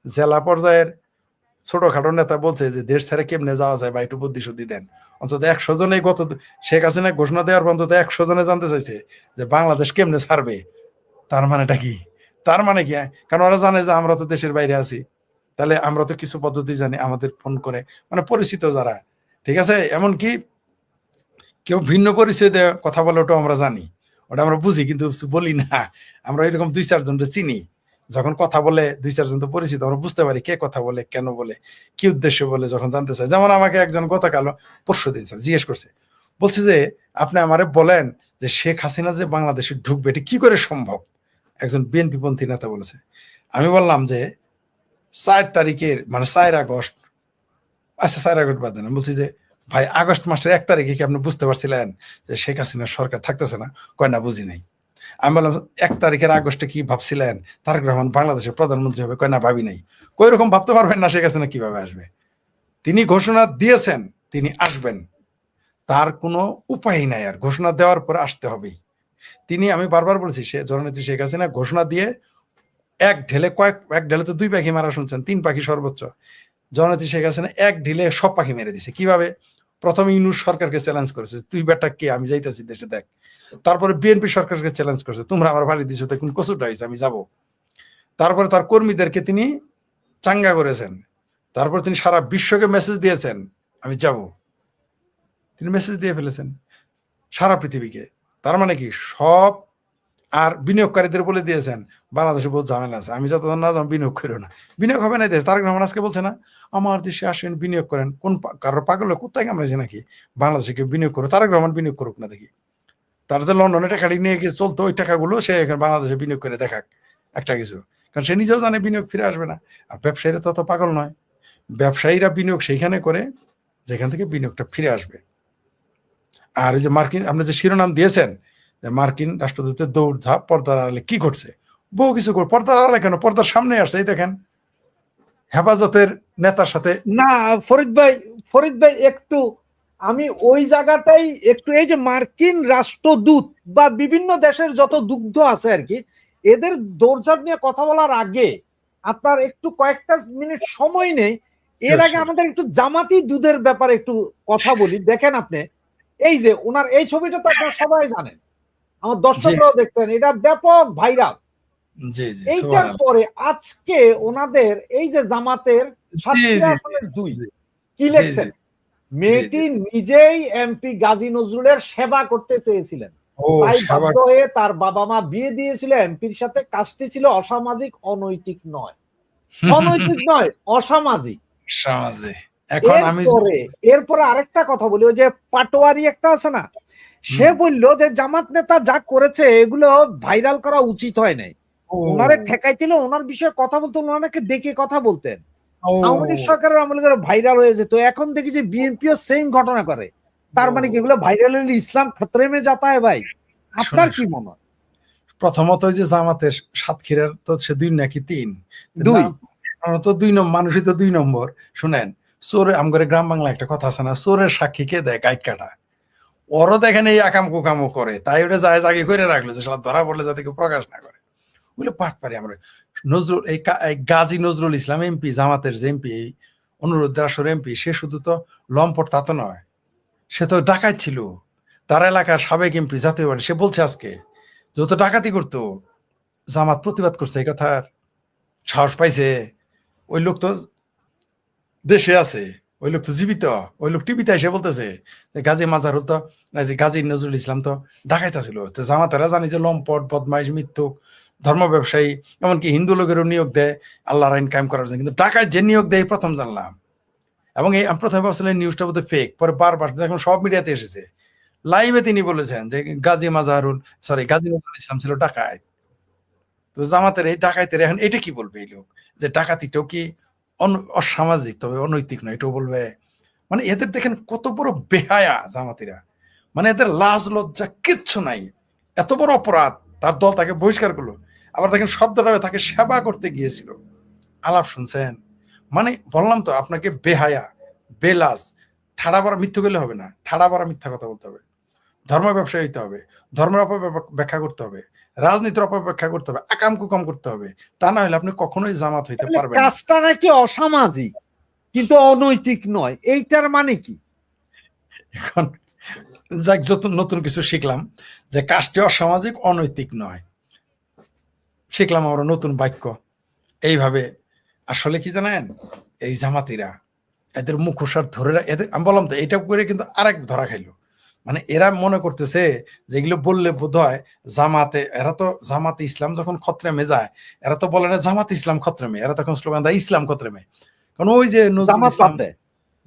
জেলা পর্যায়ের ছোটখাটো নেতা বলছে যে দেশ ছেড়ে কেমনে যাওয়া যায় বা একটু বুদ্ধি শুদ্ধি দেন। অন্তত 100 জনে গত শেখ হাসিনা ঘোষণা দেওয়ার পর অন্তত 100 জনে জানতে চাইছে যে বাংলাদেশ কেমনে ছাড়বে। তার মানেটা কি? তার মানে কি? কারণ ওরা জানে যে আমরা তো দেশের বাইরে আছি, তাহলে আমরা তো কিছু পদ্ধতি জানি, আমাদের ফোন করে, মানে পরিচিত যারা, ঠিক আছে, এমনকি কেউ ভিন্ন পরিচয় দিয়ে কথা বলে, ওটা আমরা জানি, ওটা আমরা বুঝি, কিন্তু বলি না। আমরা এরকম দুই চারজনকে চিনি, যখন কথা বলে দুই চারজন তো পরিচিত, আমরা বুঝতে পারি কে কথা বলে, কেন বলে, কি উদ্দেশ্য বলে, যখন জানতে চাই। যেমন আমাকে একজন গতকাল পরশু দিন স্যার জিজ্ঞেস করছে, বলছে যে আপনি আমারে বলেন যে শেখ হাসিনা যে বাংলাদেশে ঢুকবে, এটা কি করে সম্ভব? একজন বিএনপি পন্থী নেতা বলেছে। আমি বললাম যে 4 তারিখের মানে 4 আগস্ট, আচ্ছা 4 আগস্ট বাদ দেন, বলছি যে ভাই আগস্ট মাসের 1 তারিখে কি আপনি বুঝতে পারছিলেন যে শেখ হাসিনার সরকার থাকতেছে না? কয় না, বুঝি নাই। আমি বললাম 1 তারিখের আগস্টে কি ভাবছিলেন তারেক রহমান বাংলাদেশের প্রধানমন্ত্রী হবে? কয় না, ভাবি নাই। কই রকম ভাবতে পারবেন না শেখ হাসিনা কিভাবে আসবে? তিনি ঘোষণা দিয়েছেন তিনি আসবেন, তার কোনো উপায় নাই, আর ঘোষণা দেওয়ার পরে আসতে হবেই। আমি বারবার বলেছি, সে জননেত্রী শেখ হাসিনা ঘোষণা দিয়ে এক ঢেলে তো 2 পাখি মারা শুনছেন, 3 পাখি সর্বোচ্চ। জননেত্রী শেখ হাসিনা এক ঢিলে সব পাখি মেরে দিছে। কিভাবে? প্রথমে ইউনূস সরকারকে চ্যালেঞ্জ করেছে, তুই বেটা কে, আমি যাইতেছি দেশে, দেখ। তারপরে বিএনপি সরকারকে চ্যালেঞ্জ করেছে, তোমরা আমার বাড়ি দিছো, কোন কচুটা হয়েছে, আমি যাব। তারপরে তার কর্মীদেরকে তিনি চাঙ্গা করেছেন। তারপর তিনি সারা বিশ্বকে মেসেজ দিয়েছেন, আমি যাব। তিনি মেসেজ দিয়ে ফেলেছেন সারা পৃথিবীকে। তার মানে কি, সব। আর বিনিয়োগকারীদের বলে দিয়েছেন বাংলাদেশে বহুত ঝামেলা আছে, আমি যতক্ষণ না যাবো বিনিয়োগ করো না। বিনিয়োগ হবে না দেশ। তারেক রহমান আজকে বলছে না, আমার দেশে আসেন বিনিয়োগ করেন। কোন কারোর পাগল কোথায় কামড়াইছে নাকি বাংলাদেশে কেউ বিনিয়োগ করো? তারেক রহমান বিনিয়োগ করুক না দেখি। তার যে লন্ডনে টাকাটি নিয়ে গিয়ে চলতো, ওই টাকাগুলো সে এখানে বাংলাদেশে বিনিয়োগ করে দেখাক একটা কিছু। কারণ সে নিজেও জানে বিনিয়োগ ফিরে আসবে না। আর ব্যবসায়ীরা তো অত পাগল নয়। ব্যবসায়ীরা বিনিয়োগ সেইখানে করে যেখান থেকে বিনিয়োগটা ফিরে আসবে। আর এই যে মার্কিন, আপনি যে শিরোনাম দিয়েছেন যে মার্কিন রাষ্ট্রদূতের দৌড়ধাপ, পর্দার আড়ালে কি ঘটছে, বহু কিছু করে। পর্দার আড়ালে কেন, পর্দার সামনে আসছে। এই দেখেন, হেফাজতের নেতার সাথে। না। ফরিদ ভাই একটু, আমি ওই জায়গাটাই একটু, এই যে মার্কিন রাষ্ট্রদূত বা বিভিন্ন দেশের যত দুগ্ধ আছে আর কি, এদের দৌড়ঝাঁপ নিয়ে কথা বলার আগে আপনার একটু কয়েকটা মিনিট সময় নেই। এর আগে আমাদের একটু জামাতি দুধের ব্যাপারে একটু কথা বলি। দেখেন আপনি, এই যে ওনার এই ছবিটা তো আপনারা সবাই জানেন, আমার দর্শকরাও দেখতেন, এটা ব্যাপক ভাইরাল। জি জি, এইটার পরে আজকে ওনাদের এই যে জামাতের 7টি আসনের 2 কি লিখছেন, মেয়েটি নিজেই এমপি গাজী নজরুলের সেবা করতে চেয়েছিলেন। ও তাই সেবা বাধ্য হয়ে তার বাবা মা বিয়ে দিয়েছিল এমপির সাথে, কাজটি ছিল অসামাজিক, অনৈতিক নয়, অনৈতিক নয়, অসামাজিক। সমাজে এখন আমি এরপরে এরপরে আরেকটা কথা বলি, ওই যে পাটোয়ারি একটা আছে না, সে বললো যে জামাত নেতা যা করেছে এগুলো ভাইরাল করা উচিত হয় নাই। ও ওনারে ঠেকাইছিল, ওনার বিষয়ে কথা বলতে ওনাকে ডেকে কথা বলতেন। ও আওয়ামী লীগ সরকারের আমলে করে ভাইরাল হয়ে যেত। এখন দেখি যে বিএনপিও সেম ঘটনা করে। তার মানে কি এগুলো ভাইরাল হলে ইসলাম খতরে মে যাতা হয় ভাই? আপনার কি মনে হয়? প্রথমত ওই যে জামাতের সাতক্ষীরার তো সে 2 নাকি 3, দুই। তো 2 নম্বর মানুষই তো 2 নম্বর। শুনেন, চোরে আমগরে গ্রাম বাংলা একটা কথা আছে না, চোরের সাক্ষী কে দেয়? গাইড কাটা। ওরও দেখেন এই আকাম কুকামও করে, তাই ওটা যায় জাগি করে রাখলো যে শালা ধরা পড়লে যাতে কেউ প্রকাশ না করে। ওগুলো পাঠ পারি আমরা। নজরুল এই গাজী নজরুল ইসলাম এমপি, জামাতের যে এমপি, অনুরোধ আসর এমপি, সে শুধু তো লম্পট তা তো নয়, সে তো ডাকাত ছিল। তার এলাকার সাবেক এমপি, জাতীয় পার্টি, সে বলছে আজকে যত ডাকাতি করতো জামাত প্রতিবাদ করছে, এই কথার সাহস পাইছে। ওই লোক তো দেশে আছে, ওই লোক তো জীবিত, ওই লোক টিভিতে এসে বলতেছে যে গাজী মাজারুল তো, এই যে গাজী নজরুল ইসলাম তো ডাকাইতা ছিল। তো জামাতারা জানি যে লম্পট, বদমাইশ, মিথ্যুক, ধর্ম ব্যবসায়ী, এমনকি হিন্দু লোকেরও নিয়োগ দেয় আল্লাহর আইন কায়েম করার জন্য, কিন্তু ডাকাত যে নিয়োগ দেয় প্রথম জানলাম। এবং এই আমি প্রথমে ভাবছিলাম নিউজটা বোধহয় ফেক, পরে বারবার এখন সব মিডিয়াতে এসেছে। লাইভে তিনি বলেছেন যে গাজী মাজারুল, সরি, গাজী নজরুল ইসলাম ছিল ডাকাত। তো জামাতের এই ডাকাইতের এখন এটা কি বলবে এই লোক, যে ডাকাতিটাও কি অসামাজিক তবে অনৈতিক নয়, এটাও বলবে? মানে এদের দেখেন কত বড় বেহায়া জামাতিরা, মানে এদের লাজ লজ্জা কিচ্ছু নাই। এত বড় অপরাধ, তার দল তাকে বহিষ্কার করলো। আবার দেখেন শব্দটা তাকে সেবা করতে গিয়েছিল, আলাপ শুনছেন? মানে বললাম তো আপনাকে, বেহায়া, বেলাজ, ঠাড়া বড়া মিথ্যে গেলে হবে না, ঠাড়া বড়া মিথ্যা কথা বলতে হবে, ধর্ম ব্যবসায়ী হইতে হবে, ধর্মের ব্যাখ্যা করতে হবে, রাজনীতির অপব্যাখ্যা করতে হবে, আকাম কুকাম করতে হবে। তা না হলে আপনি কখনোই জামাত হইতে তাহলে পারবেন না। কাজটা নাকি অসামাজিক কিন্তু অনৈতিক নয়, এইটার মানে কি? এখন যাক, যত নতুন কিছু শিখলাম যে কাজটি অসামাজিক, অনৈতিক নয়, শিখলাম আমরা নতুন বাক্য এইভাবে। আসলে কি জানেন, এই জামাতিরা এদের মুখোশার ধরে এদের, আমি বললাম তো এইটা করে কিন্তু আরেক ধরা খাইলো। মানে এরা মনে করতেছে যেগুলো বললে বোধ হয় জামাতে, এরা তো জামাতে ইসলাম যখন খত্রেমে যায়, এরা তো বলে না জামাতে ইসলাম খত্রেমে, এরা তখন স্লোগান দেয় ইসলাম খত্রেমে। কারণ ওই যে নজরুল জামাত বাদ ইসলাম, দেয়।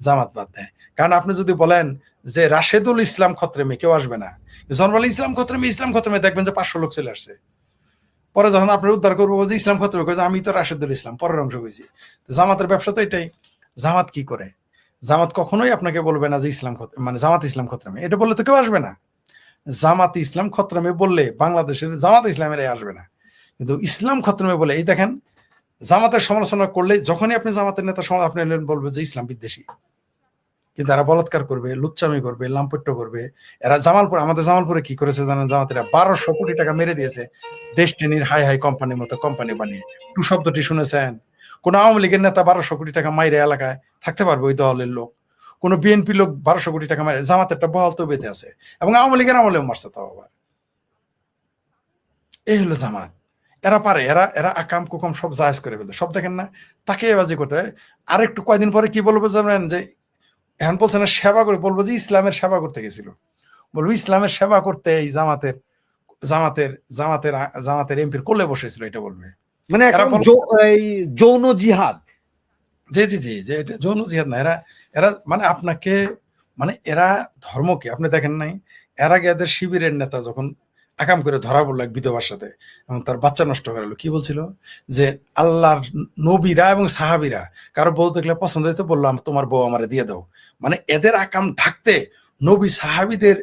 জামাত বাদ দেয়। কারণ আপনি যদি বলেন যে রাশেদুল ইসলাম খত্রেমে, কেউ আসবে না। যখন বলে ইসলাম খত্রেমে, ইসলাম খত্রেমে, দেখবেন যে 500 লোক চলে আসছে। পরে যখন আপনি উদ্ধার করবো যে ইসলাম খত্রেমে, কয়ে আমি তো রাশেদুল ইসলাম, পরের অংশ কইছি। জামাতের ব্যবসা তো এটাই। জামাত কি করে? জামাত কখনোই আপনাকে বলবে না যে ইসলাম মানে জামাত ইসলাম খত্রামে, এটা বললে তো কেউ আসবে না। জামাত ইসলাম খত্রামে বললে বাংলাদেশের জামাত ইসলামের আসবে না, কিন্তু ইসলাম খত্রামে বলে, এই দেখেন, জামাতের সমালোচনা করলে যখনই আপনি জামাতের নেতা আপনি বলবে যে ইসলাম বিদ্বেষী। কিন্তু এরা বলাৎকার করবে, লুচ্চামি করবে, লাম্পট্য করবে। এরা জামালপুর, আমাদের জামালপুরে কি করেছে জানেন? জামাতেরা 1200 কোটি টাকা মেরে দিয়েছে ডেস্টিনির হাই হাই কোম্পানির মতো কোম্পানি বানিয়ে। টু শব্দটি শুনেছেন? কোন আওয়ামী লীগের নেতা 1200 কোটি টাকা মাইরে এলাকায় থাকতে পারবে? ওই দলের লোক, কোন বিএনপি লোক 1200 কোটি টাকা মাইরে? জামাতেরটা বহাল তো বেঁধে আছে, এবং আওয়ামী লীগের আমলেও মারছে তাও আবার। এই হলো জামাত। এরা পারে, এরা এরা আকাম কুকাম সব জায়েজ করে ফেলতে, সব দেখেন না, তাকে বাজি করতে হয়। আর একটু কয়দিন পরে কি বলবো জানেন? যে এখন বলছে না সেবা করে, বলবো যে ইসলামের সেবা করতে গেছিল। বলবো ইসলামের সেবা করতে এই জামাতের জামাতের জামাতের জামাতের এমপির কোলে বসেছিল, এটা বলবে। মানে এরা এখন এই যৌন জিহাদ। জি জি জি, যে এটা যৌন জিহাদ না, এরা এরা মানে আপনাকে, মানে এরা ধর্মকে আপনি দেখেন নাই? এর আগে এদের শিবিরের নেতা যখন আকাম করে ধরা পড়লো এক বিধবার সাথে, এবং তার বাচ্চা নষ্ট করে গেল, কি বলছিল? যে আল্লাহর নবীরা এবং সাহাবিরা কারো বউ দেখলে পছন্দ হইতো, বললাম তোমার বউ আমারে দিয়ে দাও। মানে এদের আকাম ঢাকতে নবী সাহাবিদের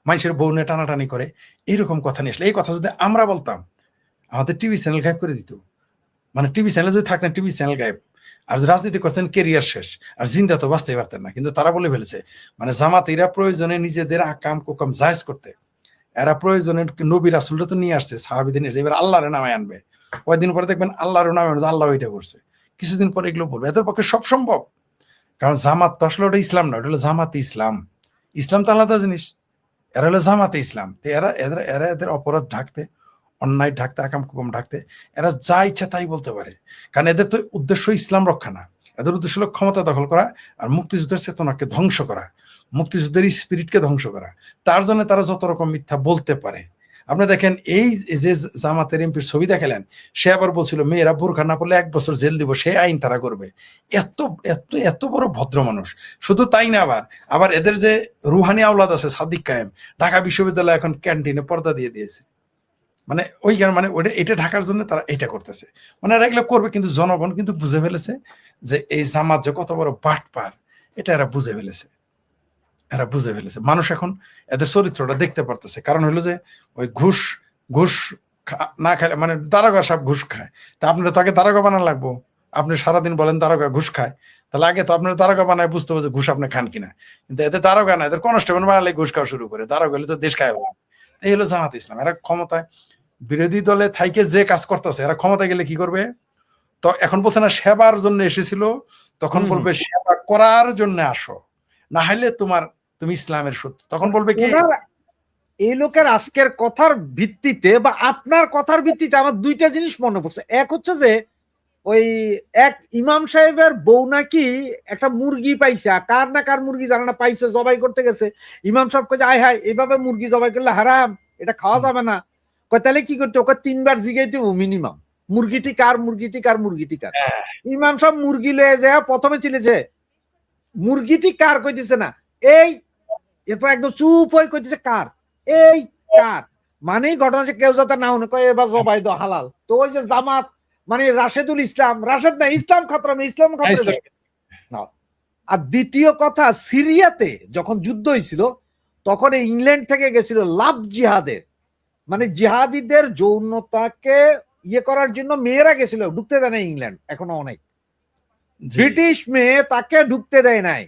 মানুষের বউ নিয়ে টানাটানি করে, এইরকম কথা নিয়ে আসলে। এই কথা যদি আমরা বলতাম, আমাদের টিভি চ্যানেল গায়েব করে দিত। মানে টিভি চ্যানেল যদি থাকতেন, টিভি চ্যানেল গায়েব। আর যদি রাজনীতি করতেন, কেরিয়ার শেষ, আর জিন্দা তো বাঁচতেই পারতেন না। কিন্তু তারা বলে ফেলেছে, মানে জামাতিরা প্রয়োজনে নিজেদের আকাম কুকাম জায়েজ করতে, এরা প্রয়োজনে নবী রাসূলরা তো নিয়ে আসছে, সাহাবীদের নিয়ে, এবার আল্লাহর নামে আনবে। কয়েকদিন পরে দেখবেন আল্লাহর নামে আনবে, আল্লাহ এটা করছে। কিছুদিন পরে এগুলো বলবে, এদের পক্ষে সব সম্ভব। কারণ জামাত তো আসলে ওটা ইসলাম না, ওটা হলো জামাতে ইসলাম। ইসলাম তো আলাদা জিনিস, এরা হলো জামাতে ইসলাম। তো এরা এরা এরা এদের অপরাধ ঢাকতে, অন্যায় ঢাকতে, আকাম কুকাম ঢাকতে এরা যা ইচ্ছা তাই বলতে পারে। কারণ এদের তো উদ্দেশ্য ইসলাম রক্ষা না, এদের উদ্দেশ্য হলো ক্ষমতা দখল করা আর মুক্তিযুদ্ধের চেতনাকে ধ্বংস করা, মুক্তিযুদ্ধের স্পিরিটকে ধ্বংস করা। তার জন্য তারা যত রকম মিথ্যা বলতে পারে। আপনি দেখেন এই যে জামাতের এমপির ছবি দেখালেন, সে আবার বলছিল মেয়েরা বোরখা না পড়লে 1 বছর জেল দিব, সে আইন তারা করবে। এত এত এত বড় ভদ্র মানুষ। শুধু তাই না, আবার এদের যে রুহানি আওলাদ আছে সাদিক কায়েম, ঢাকা বিশ্ববিদ্যালয় এখন ক্যান্টিনে পর্দা দিয়ে দিয়েছে। মানে মানে ওটা এটা ঢাকার জন্য তারা এটা করতেছে। মানে এরা এগুলো করবে, কিন্তু জনগণ কিন্তু বুঝে ফেলেছে যে এই জামাত যে কত বড় বাটপার, এটা এরা বুঝে ফেলেছে। মানুষ এখন এদের চরিত্রটা দেখতে পারতেছে। কারণ হলো যে ওই ঘুষ ঘুষ না খায়, মানে দারোগা সব ঘুষ খায়, তা আপনার তাকে দারোগা বানানো লাগবো। আপনি সারাদিন বলেন দারোগা ঘুষ খায়, তাহলে আগে তো আপনার দারোগা বানায় বুঝতে হবে যে ঘুষ আপনি খান কিনা। কিন্তু এদের দারোগা না, এদের কনস্টেবল বানালে ঘুষ খাওয়া শুরু করে, দারোগা হলে তো দেশ খায়। এই হলো জামাত ইসলাম। এরা ক্ষমতায় বিরোধী দলে থাইকে যে কাজ করতেছে, এরা ক্ষমতায় গেলে কি করবে? তো এখন বলছে না সেবার জন্য এসেছিল, তখন বলবে সেবা করার জন্য আসো, না হলে তুমি ইসলামের শত্রু। তখন বলবে কি? এই লোকের আজকের কথার ভিত্তিতে বা আপনার কথার ভিত্তিতে আমার দুইটা জিনিস মনে পড়ছে। এক হচ্ছে যে ওই এক ইমাম সাহেবের বউ নাকি একটা মুরগি পাইছে, কার না কার মুরগি জানা না, পাইছে, জবাই করতে গেছে। ইমাম সাহেব কে আয় হায় এইভাবে মুরগি জবাই করলে হারাম, এটা খাওয়া যাবে না। তাহলে কি করতে? ওকে 3 বার জিগাইতে মিনিমাম, মুরগিটি কার, মুরগিটি কার, মুরগিটি কার। ইমাম সাহেব মুরগি লয়ে যায়, প্রথমে চিলেছে মুরগিটি কার, কইতেছে না এই, এরপর একদম চুপ হয়ে কইতেছে কার, এই কার। মানে ঘটনা যে কেউ যাতে না হনে কয় এবার জবাই দাও হালাল। তো ওই যে জামাত মানে রাশেদুল ইসলাম, রাশেদ না, ইসলাম খতরামে, ইসলাম খতরামে। আর দ্বিতীয় কথা, সিরিয়াতে যখন যুদ্ধ হয়েছিল তখন ইংল্যান্ড থেকে গেছিল লাভ জিহাদের, মানে জিহাদিদের যৌনতাকে ইয়ে করার জন্য মেয়েরা গেছিল, ঢুকতে দেয় না ইংল্যান্ড এখনো অনেক। ব্রিটিশ মেয়ে তাকে ঢুকতে দেয় নাই।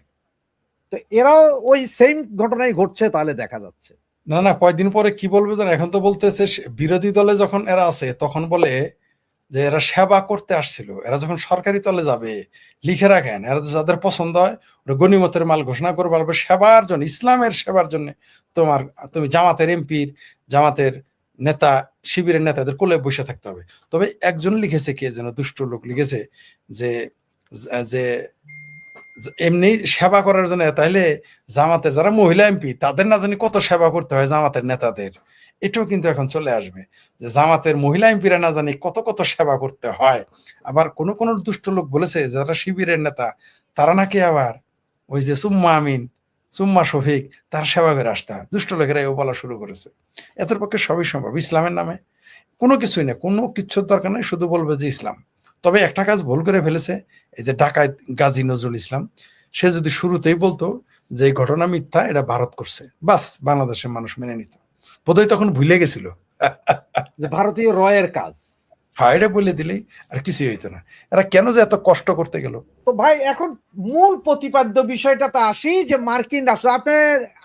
তো এরাও ওই সেম ঘটনাই ঘটছে তাহলে দেখা যাচ্ছে। না কয়েকদিন পরে কি বলবে জানো? এখন তো বলতেছে বিরোধী দলে যখন এরা আছে তখন বলে যে এরা সেবা করতে আসছিল, এরা যখন সরকারি দলে যাবে লিখে রাখেন, এরা যাদের পছন্দ হয় ওরা গনিমতের মাল ঘোষণা করে বলবে সেবার জন্য, ইসলামের সেবার জন্য তুমি জামাতের এমপির, জামাতের নেতা, শিবিরের নেতাদের কোলে বসে থাকতে হবে। তবে একজন লিখেছে, কে যেন দুষ্ট লোক লিখেছে যে যে এমনি সেবা করার জন্য, তাইলে জামাতের যারা মহিলা এমপি তাদের না জানি কত সেবা করতে হয় জামাতের নেতাদের। এটাও কিন্তু এখন চলে আসবে যে জামাতের মহিলা এমপিরা না জানি কত কত সেবা করতে হয়। আবার কোন কোন দুষ্ট লোক বলেছে যারা শিবিরের নেতা তারা নাকি আবার ওই যে সুম্মা আমিন, সুম্মা শফিক, তার সেবা করে আসতে হয়। দুষ্ট লোকেরা এও বলা শুরু করেছে। এদের পক্ষে সবই সম্ভব। ইসলামের নামে কোনো কিছুই না, কোনো কিছুর দরকার নেই, শুধু বলবে যে ইসলাম। তবে একটা কাজ ভুল করে ফেলেছে, এই যে ডাকাত গাজী নজরুল ইসলাম, সে যদি শুরুতেই বলতো যে এই ঘটনা মিথ্যা, এটা ভারত করছে, বাস বাংলাদেশের মানুষ মেনে নিত। বোধহয় তখন ভুলে গেছিল যে ভারতীয় রয়ের কাজ। হ্যাঁ, এটা বলে দিলেই আর কিছুই হইতো না। এরা কেন যে এত কষ্ট করতে গেল? তো ভাই এখন মূল প্রতিপাদ্য বিষয়টাতে আসি যে মার্কিন রাষ্ট্র,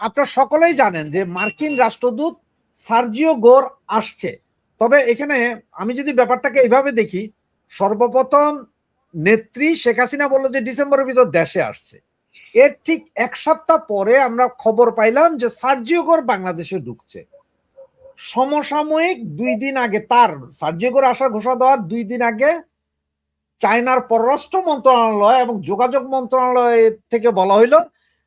আপনারা সকলেই জানেন যে মার্কিন রাষ্ট্রদূত সার্জিও গোর আসছে। তবে এখানে আমি যদি ব্যাপারটাকে এইভাবে দেখি, সর্বপ্রথম নেত্রী শেখ হাসিনা বললো যে ডিসেম্বরের ভিতর দেশে আসছে। এর ঠিক 1 সপ্তাহ পরে আমরা খবর পাইলাম যে সার্জিও গোর বাংলাদেশে ঢুকছে। সমসাময়িক 2 দিন আগে, তার সার্জিও গোর আসার ঘোষণা দেওয়ার 2 দিন আগে চায়নার পররাষ্ট্র মন্ত্রণালয় এবং যোগাযোগ মন্ত্রণালয় থেকে বলা হইলো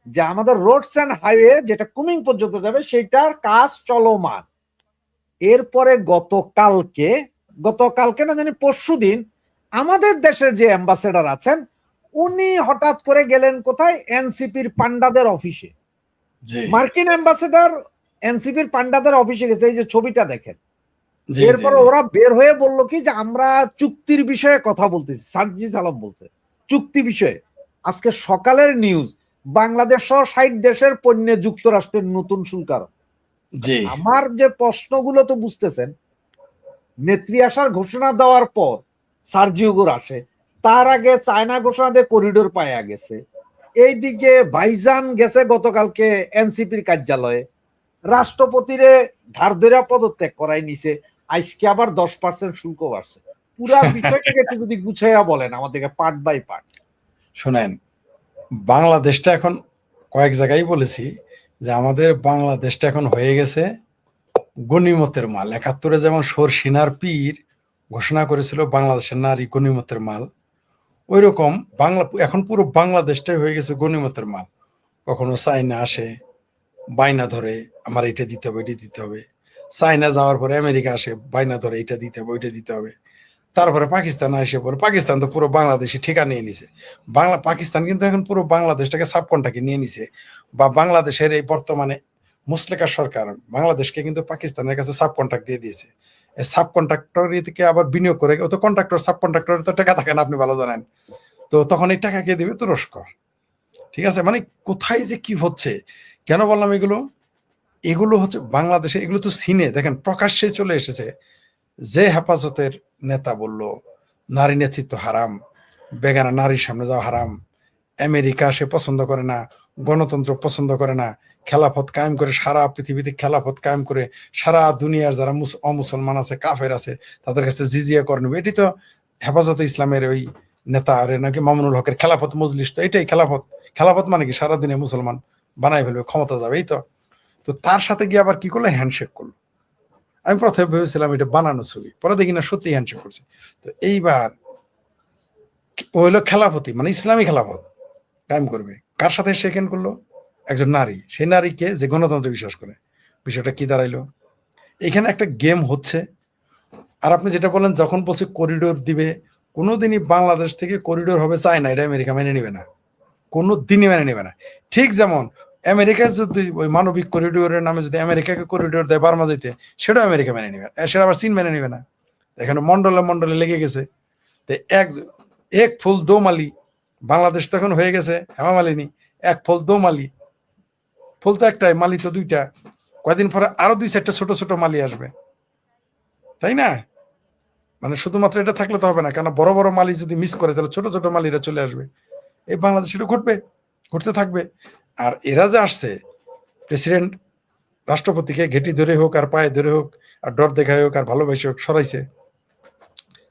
যে আমাদের রোডস অ্যান্ড হাইওয়ে যেটা কুমিং পর্যন্ত যাবে সেটার কাজ চলমান। এরপরে গতকালকে না জানি পরশুদিন আমাদের দেশের যে অ্যাম্বাসেডার আছেন উনি হঠাৎ করে গেলেন কোথায়? এনসিপির পান্ডাদের অফিসে। মার্কিন অ্যাম্বাসেডার এনসিপির পান্ডাদের অফিসে গেছে, এই যে ছবিটা দেখেন। এরপরে ওরা বের হয়ে বলল কি যে আমরা চুক্তির বিষয়ে কথা বলতেছি। সার্জিদ আলম বলছে চুক্তি বিষয়ে। আজকে সকালের নিউজ, বাংলাদেশ সহ 60 দেশের পণ্যে যুক্তরাষ্ট্রের নতুন শুল্ক আরোপ। আমার যে প্রশ্নগুলো তো বুঝতেছেন, নেত্রী আসার ঘোষণা দেওয়ার পর সার্জিও গোর আসে, তার আগে চায়না ঘোষণা দিয়ে করিডোর পায়া গেছে, এইদিকে ভাইজান গেছে গতকালকে এনসিপির কার্যালয়ে, রাষ্ট্রপতিরে ধার ধরে পদত্যাগ করাই নিছে, আজকে আবার 10% শুল্ক বাড়ছে। পুরা বিষয়টাকে একটু যদি গুছাইয়া বলেন আমাদেরকে পার্ট বাই পার্ট। শোনেন, বাংলাদেশটা এখন কয়েক জায়গায় বলেছি যে আমাদের বাংলাদেশটা এখন হয়ে গেছে গনিমতের মাল। 71-এ যেমন সরসিনার পীর ঘোষণা করেছিল বাংলাদেশের নারী গনিমতের মাল, ওই রকম বাংলা এখন পুরো বাংলাদেশটাই হয়ে গেছে গনিমতের মাল। কখনো চায়না আসে, বায়না ধরে আমার এটা দিতে হবে, এটা দিতে হবে। চায়না যাওয়ার পরে আমেরিকা আসে, বায়না ধরে এটা দিতে হবে, ওইটা দিতে হবে। তারপরে পাকিস্তান আসে পরে, পাকিস্তান তো পুরো বাংলাদেশি ঠিকা নিয়ে নিছে। পাকিস্তান কিন্তু এখন পুরো বাংলাদেশটাকে সাবকন্টাকে নিয়ে নিছে, বা বাংলাদেশের এই বর্তমানে মুসলিকা সরকার বাংলাদেশকে কিন্তু পাকিস্তানের কাছে সাব কন্ট্রাক্ট দিয়ে দিয়েছে। এই সাব কন্ট্রাক্টর থেকে আবার বিনিয়োগ করে, ও তো কন্ট্রাক্টর, সাব কন্ট্রাক্টর তো টাকা থাকে না, আপনি ভালো জানেন। তো তখন এই টাকা কে দিবে? তুরস্ক। ঠিক আছে, মানে কোথায় যে কি হচ্ছে, কেন বললাম এগুলো? এগুলো হচ্ছে বাংলাদেশে, এগুলো তো সিনে দেখেন প্রকাশ্যে চলে এসেছে। যে হেফাজতের নেতা বলল নারী নেতৃত্ব হারাম, বেগানা নারীর সামনে যাওয়া হারাম, আমেরিকা সে পছন্দ করে না, গণতন্ত্র পছন্দ করে না, খেলাফত কায়েম করে সারা পৃথিবীতে খেলাফত কায়েম করে সারা দুনিয়ার যারা অমুসলমান আছে, কাফের আছে, তাদের কাছে জিজিয়া করে নেবে। এটি তো হেফাজতে ইসলামের ওই নেতা আরে নাকি মামুনুল হকের খেলাফত মজলিস, তো এটাই খেলাফত। খেলাফত মানে কি? সারা দিনে মুসলমান বানাই ফেলবে, ক্ষমতা যাবে, এই তো। তো তার সাথে গিয়ে আবার কি করলো? হ্যান্ডশেক করলো। আমি প্রথমে ভেবেছিলাম এটা বানানো ছবি, পরে দেখি না সত্যি হ্যান্ডশেক করছে। তো এইবার ও হলো খেলাফতি, মানে ইসলামী খেলাফত কায়েম করবে। কার সাথে সেকেন্ড করলো? একজন নারী, সেই নারীকে যে গণতন্ত্রে বিশ্বাস করে। বিষয়টা কি দাঁড়াইলো? এখানে একটা গেম হচ্ছে। আর আপনি যেটা বলেন, যখন বলছে করিডোর দিবে, কোনোদিনই বাংলাদেশ থেকে করিডোর হবে চায় না, এটা আমেরিকা মেনে নিবে না, কোনো দিনই মেনে নেবে না। ঠিক যেমন আমেরিকা যদি ওই মানবিক করিডোরের নামে যদি আমেরিকাকে করিডোর দেয় বার্মা যেতে, সেটাও আমেরিকা মেনে নেবে, সেটা আবার চীন মেনে নেবে না। এখানে মন্ডলে মন্ডলে লেগে গেছে। তো এক এক ফুল দো মালি, বাংলাদেশ তো এখন হয়ে গেছে হেমা মালিনী, এক ফুল দো মালি। ফুল তো একটাই, মালি তো দুইটা। কয়দিন পরে আরো 2-4টা ছোট ছোট মালি আসবে, তাই না? মানে শুধুমাত্র এটা থাকলে তো হবে না, কেন বড় বড় মালি যদি মিস করে তাহলে ছোট ছোট মালিরা চলে আসবে। এই বাংলাদেশ এটা ঘটবে, ঘটতে থাকবে। আর এরা যে আসছে, প্রেসিডেন্ট রাষ্ট্রপতিকে ঘেটি ধরে হোক আর পায়ে ধরে হোক আর ডর দেখায় হোক আর ভালোবাসে হোক সরাইছে।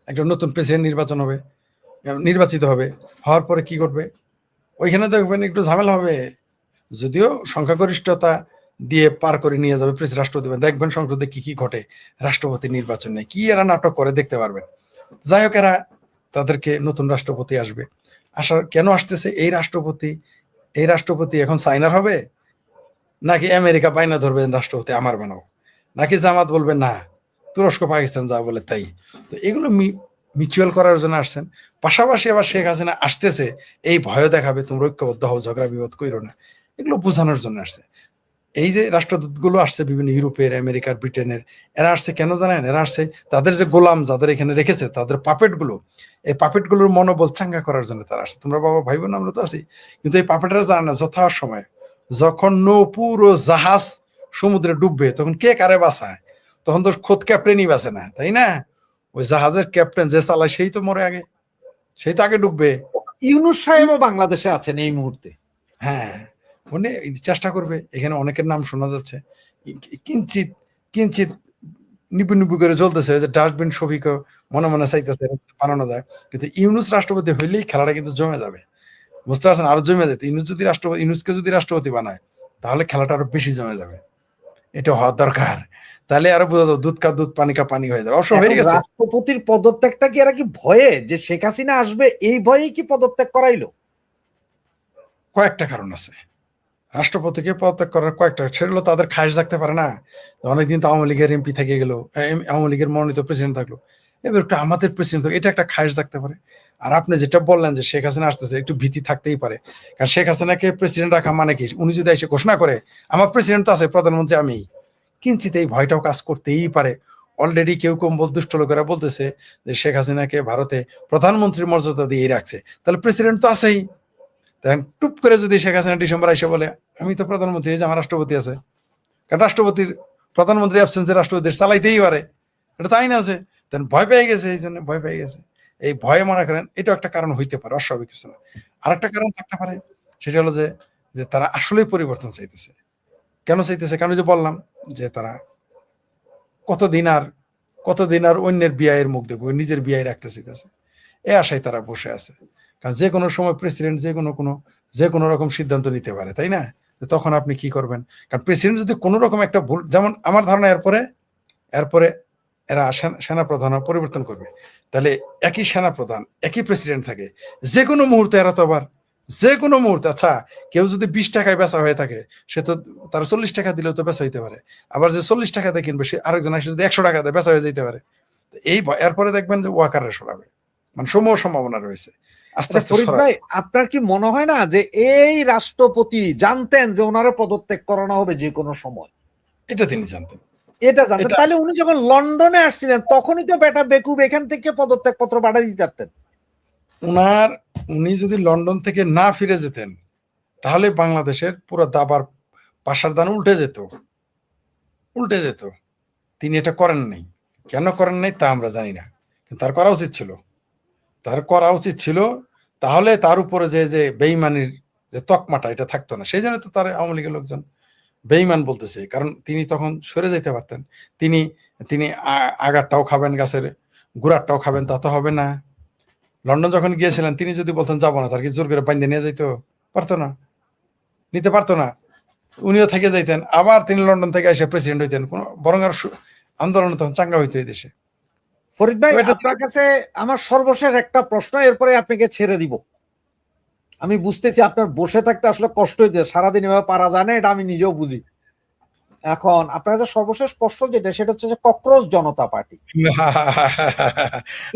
একজন নতুন প্রেসিডেন্ট নির্বাচন হবে, নির্বাচিত হবে, হওয়ার পরে কি করবে? ওইখানে দেখবেন একটু ঝামেলা হবে, যদিও সংখ্যাগরিষ্ঠতা দিয়ে পার করে নিয়ে যাবে রাষ্ট্রপতি। দেখবেন সংসদে কি কি ঘটে, রাষ্ট্রপতি নির্বাচনে কি এরা নাটক করে দেখতে পারবেন। যাই হোক, এরা তাদেরকে নতুন রাষ্ট্রপতি আসবে, আসার কেন আসতেছে? এই রাষ্ট্রপতি এখন সাইনার হবে, নাকি আমেরিকা বাইনা ধরবেন রাষ্ট্রপতি আমার বানাও, নাকি জামাত বলবে না তুরস্ক পাকিস্তান যা বলে তাই। তো এগুলো মিউচুয়াল করার জন্য আসছেন। পাশাপাশি আবার শেখ হাসিনা আসতেছে, এই ভয় দেখাবে তোমরা ঐক্যবদ্ধ হও, ঝগড়া বিবাদ কইরো না, এগুলো বোঝানোর জন্য আসছে। এই যে রাষ্ট্রদূতগুলো আসছে বিভিন্ন ইউরোপের, আমেরিকার, ব্রিটেনের, এরা আসছে কেন জানেন? এরা আসছে তাদের যে গোলাম যাদের এখানে রেখেছে, তাদের পাপেটগুলো, এই পাপেটগুলোর মনোবল চাঙ্গা করার জন্য তারা আসছে। তোমরা বাবা ভাই বোন আমরা তো আছি, কিন্তু এই পাপেটরা জানে না যথা সময় যখন পুরো জাহাজ সমুদ্রে ডুববে, তখন কে কারে বাঁচায়? তখন তো খোদ ক্যাপ্টেনই বাঁচে না, তাই না? ওই জাহাজের ক্যাপ্টেন যে চালায় সেই তো মরে আগে, সেই তো আগে ডুববে। ইউনূস সাহেবও বাংলাদেশে আছেন এই মুহূর্তে। হ্যাঁ, মানে চেষ্টা করবে। এখানে অনেকের নাম শোনা যাচ্ছে, কিঞ্চিত কিঞ্চিত নিপু নিপু করে চলতেছে, যে ডাস্টবিন শফিকও মনে মনে চাইতেছে বানানো যায়। কিন্তু ইউনূস রাষ্ট্রপতি হইলেই খেলাটা কিন্তু জমে যাবে, বুঝতে পারছেন? আরো জমে যেত। ইউনূসকে যদি রাষ্ট্রপতি বানায়, তাহলে খেলাটা আরো বেশি জমে যাবে। এটা হওয়ার দরকার। তাহলে আরো বোঝা যাবে দুধ কা দুধ পানি কা পানি হয়ে যাবে। অবশ্য হয়ে গেছে। রাষ্ট্রপতির পদত্যাগটা কি এরা কি ভয়ে, যে শেখ হাসিনা আসবে এই ভয়েই কি পদত্যাগ করাইলো? কয়েকটা কারণ আছে রাষ্ট্রপতিকে পদত্যাগ করার, কয়েকটা। সেটা হলো তাদের খায়েশ থাকতে পারে না, অনেকদিন তো আওয়ামী লীগের এমপি থেকে গেল, আওয়ামী লীগের মনোনীত প্রেসিডেন্ট থাকলো, এবার একটু আমাদের প্রেসিডেন্ট, এটা একটা খায়েশ থাকতে পারে। আর আপনি যেটা বললেন যে শেখ হাসিনা আসতেছে, একটু ভীতি থাকতেই পারে। কারণ শেখ হাসিনাকে প্রেসিডেন্ট রাখা মানে কি? উনি যদি এসে ঘোষণা করে আমার প্রেসিডেন্ট তো আছে, প্রধানমন্ত্রী আমি, কিঞ্চিত এই ভয়টাও কাজ করতেই পারে। অলরেডি কেউ কেউ দুষ্ট লোকেরা বলতেছে যে শেখ হাসিনাকে ভারতে প্রধানমন্ত্রীর মর্যাদা দিয়ে রাখছে, তাহলে প্রেসিডেন্ট তো আছেই। দেখেন টুপ করে যদি শেখ হাসিনা ডিসেম্বর এসে বলে আমি তো প্রধানমন্ত্রী, এই যে আমার রাষ্ট্রপতি আছে, কারণ রাষ্ট্রপতির, প্রধানমন্ত্রী অ্যাবসেন্সে রাষ্ট্রপতি চালাইতেই পারে, এটা তো আইন আছে। দেন ভয় পেয়ে গেছে, এই জন্য ভয় পেয়ে গেছে। এই ভয়ে মনে করেন এটা একটা কারণ হইতে পারে, অস্বাভাবিক কিছু না। আরেকটা কারণ থাকতে পারে, সেটা হলো যে যে তারা আসলেই পরিবর্তন চাইতেছে। কেন চাইতেছে? কারণ যে বললাম যে তারা কতদিন আর অন্যের বিয়ের মুখ দেখবো, নিজের বিয়ে রাখতে চাইতেছে, এ আশায় তারা বসে আছে। কারণ যে কোনো সময় প্রেসিডেন্ট যে কোনো রকম সিদ্ধান্ত নিতে পারে, তাই না? তখন আপনি কি করবেন? কারণ প্রেসিডেন্ট যদি কোনো রকম একটা ভুল, যেমন আমার ধারণা এরপরে এরা সেনাপ্রধান পরিবর্তন করবে, তাহলে একই সেনাপ্রধান একই প্রেসিডেন্ট থাকে, যে কোনো মুহূর্তে এরা তো আবার যে কোনো মুহূর্তে, আচ্ছা কেউ যদি 20 টাকায় বেচা হয়ে থাকে, সে তো তার 40 টাকা দিলেও তো বেচা হইতে পারে, আবার যে 40 টাকাতে কিনবে সে আরেকজন এসে যদি 100 টাকাতে বেচা হয়ে যেতে পারে। এই এরপরে দেখবেন যে ওয়াকারে সরাবে, মানে সমূহ সম্ভাবনা রয়েছে আস্তে আস্তে ফরিদ সরাবে। ভাই, আপনার কি মনে হয় না যে এই রাষ্ট্রপতি জানতেন যে ওনারা পদত্যাগ করানো হবে যে কোনো সময়? এটা তিনি জানতেন। এটা জানতেন, এটা তাহলে উনি যখন লন্ডনে আসছিলেন তখনই তো বেটা বেকুব এখান থেকে পদত্যাগ পত্র পাঠিয়ে দিতে পারতেন। উনি যদি লন্ডন থেকে না ফিরে যেতেন, তাহলে বাংলাদেশের পুরো দাবার পাশার দান উল্টে যেত, উল্টে যেত। তিনি এটা করেন নাই। কেন করেন নাই তা আমরা জানি না, কিন্তু তার করা উচিত ছিল, তার করা উচিত ছিল। তাহলে তার উপরে যে যে বেইমানির যে তকমাটা, এটা থাকতো না। সেই জন্য তো তার আওয়ামী লীগের লোকজন বেইমান বলতেছে, কারণ তিনি তখন সরে যেতে পারতেন। তিনি তিনি আগারটাও খাবেন, গাছের গুড়ারটাও খাবেন, তা তো হবে না। লন্ডন যখন গিয়েছিলেন, তিনি যদি বলতেন যাবো না, তার কি জোর করে বাইন্ধে নিয়ে যাইতো? পারতো না, নিতে পারতো না। উনিও থেকে যাইতেন, আবার তিনি লন্ডন থেকে এসে প্রেসিডেন্ট হইতেন, কোনো বরং আর আন্দোলন তখন চাঙ্গা হইতো এই দেশে। ফরিদ ভাই, তো এটা আপনার কাছে আমার সর্বশেষ একটা প্রশ্ন, এরপরে আপনাকে ছেড়ে দিব। আমি বুঝতেছি আপনার বসে থাকতে আসলে কষ্ট হইতে, সারাদিন এভাবে পারা যায় না, এটা আমি নিজেও বুঝি। এখন আপনার কাছে সর্বশেষ প্রশ্ন যেটা, সেটা হচ্ছে যে ককরোচ জনতা পার্টি,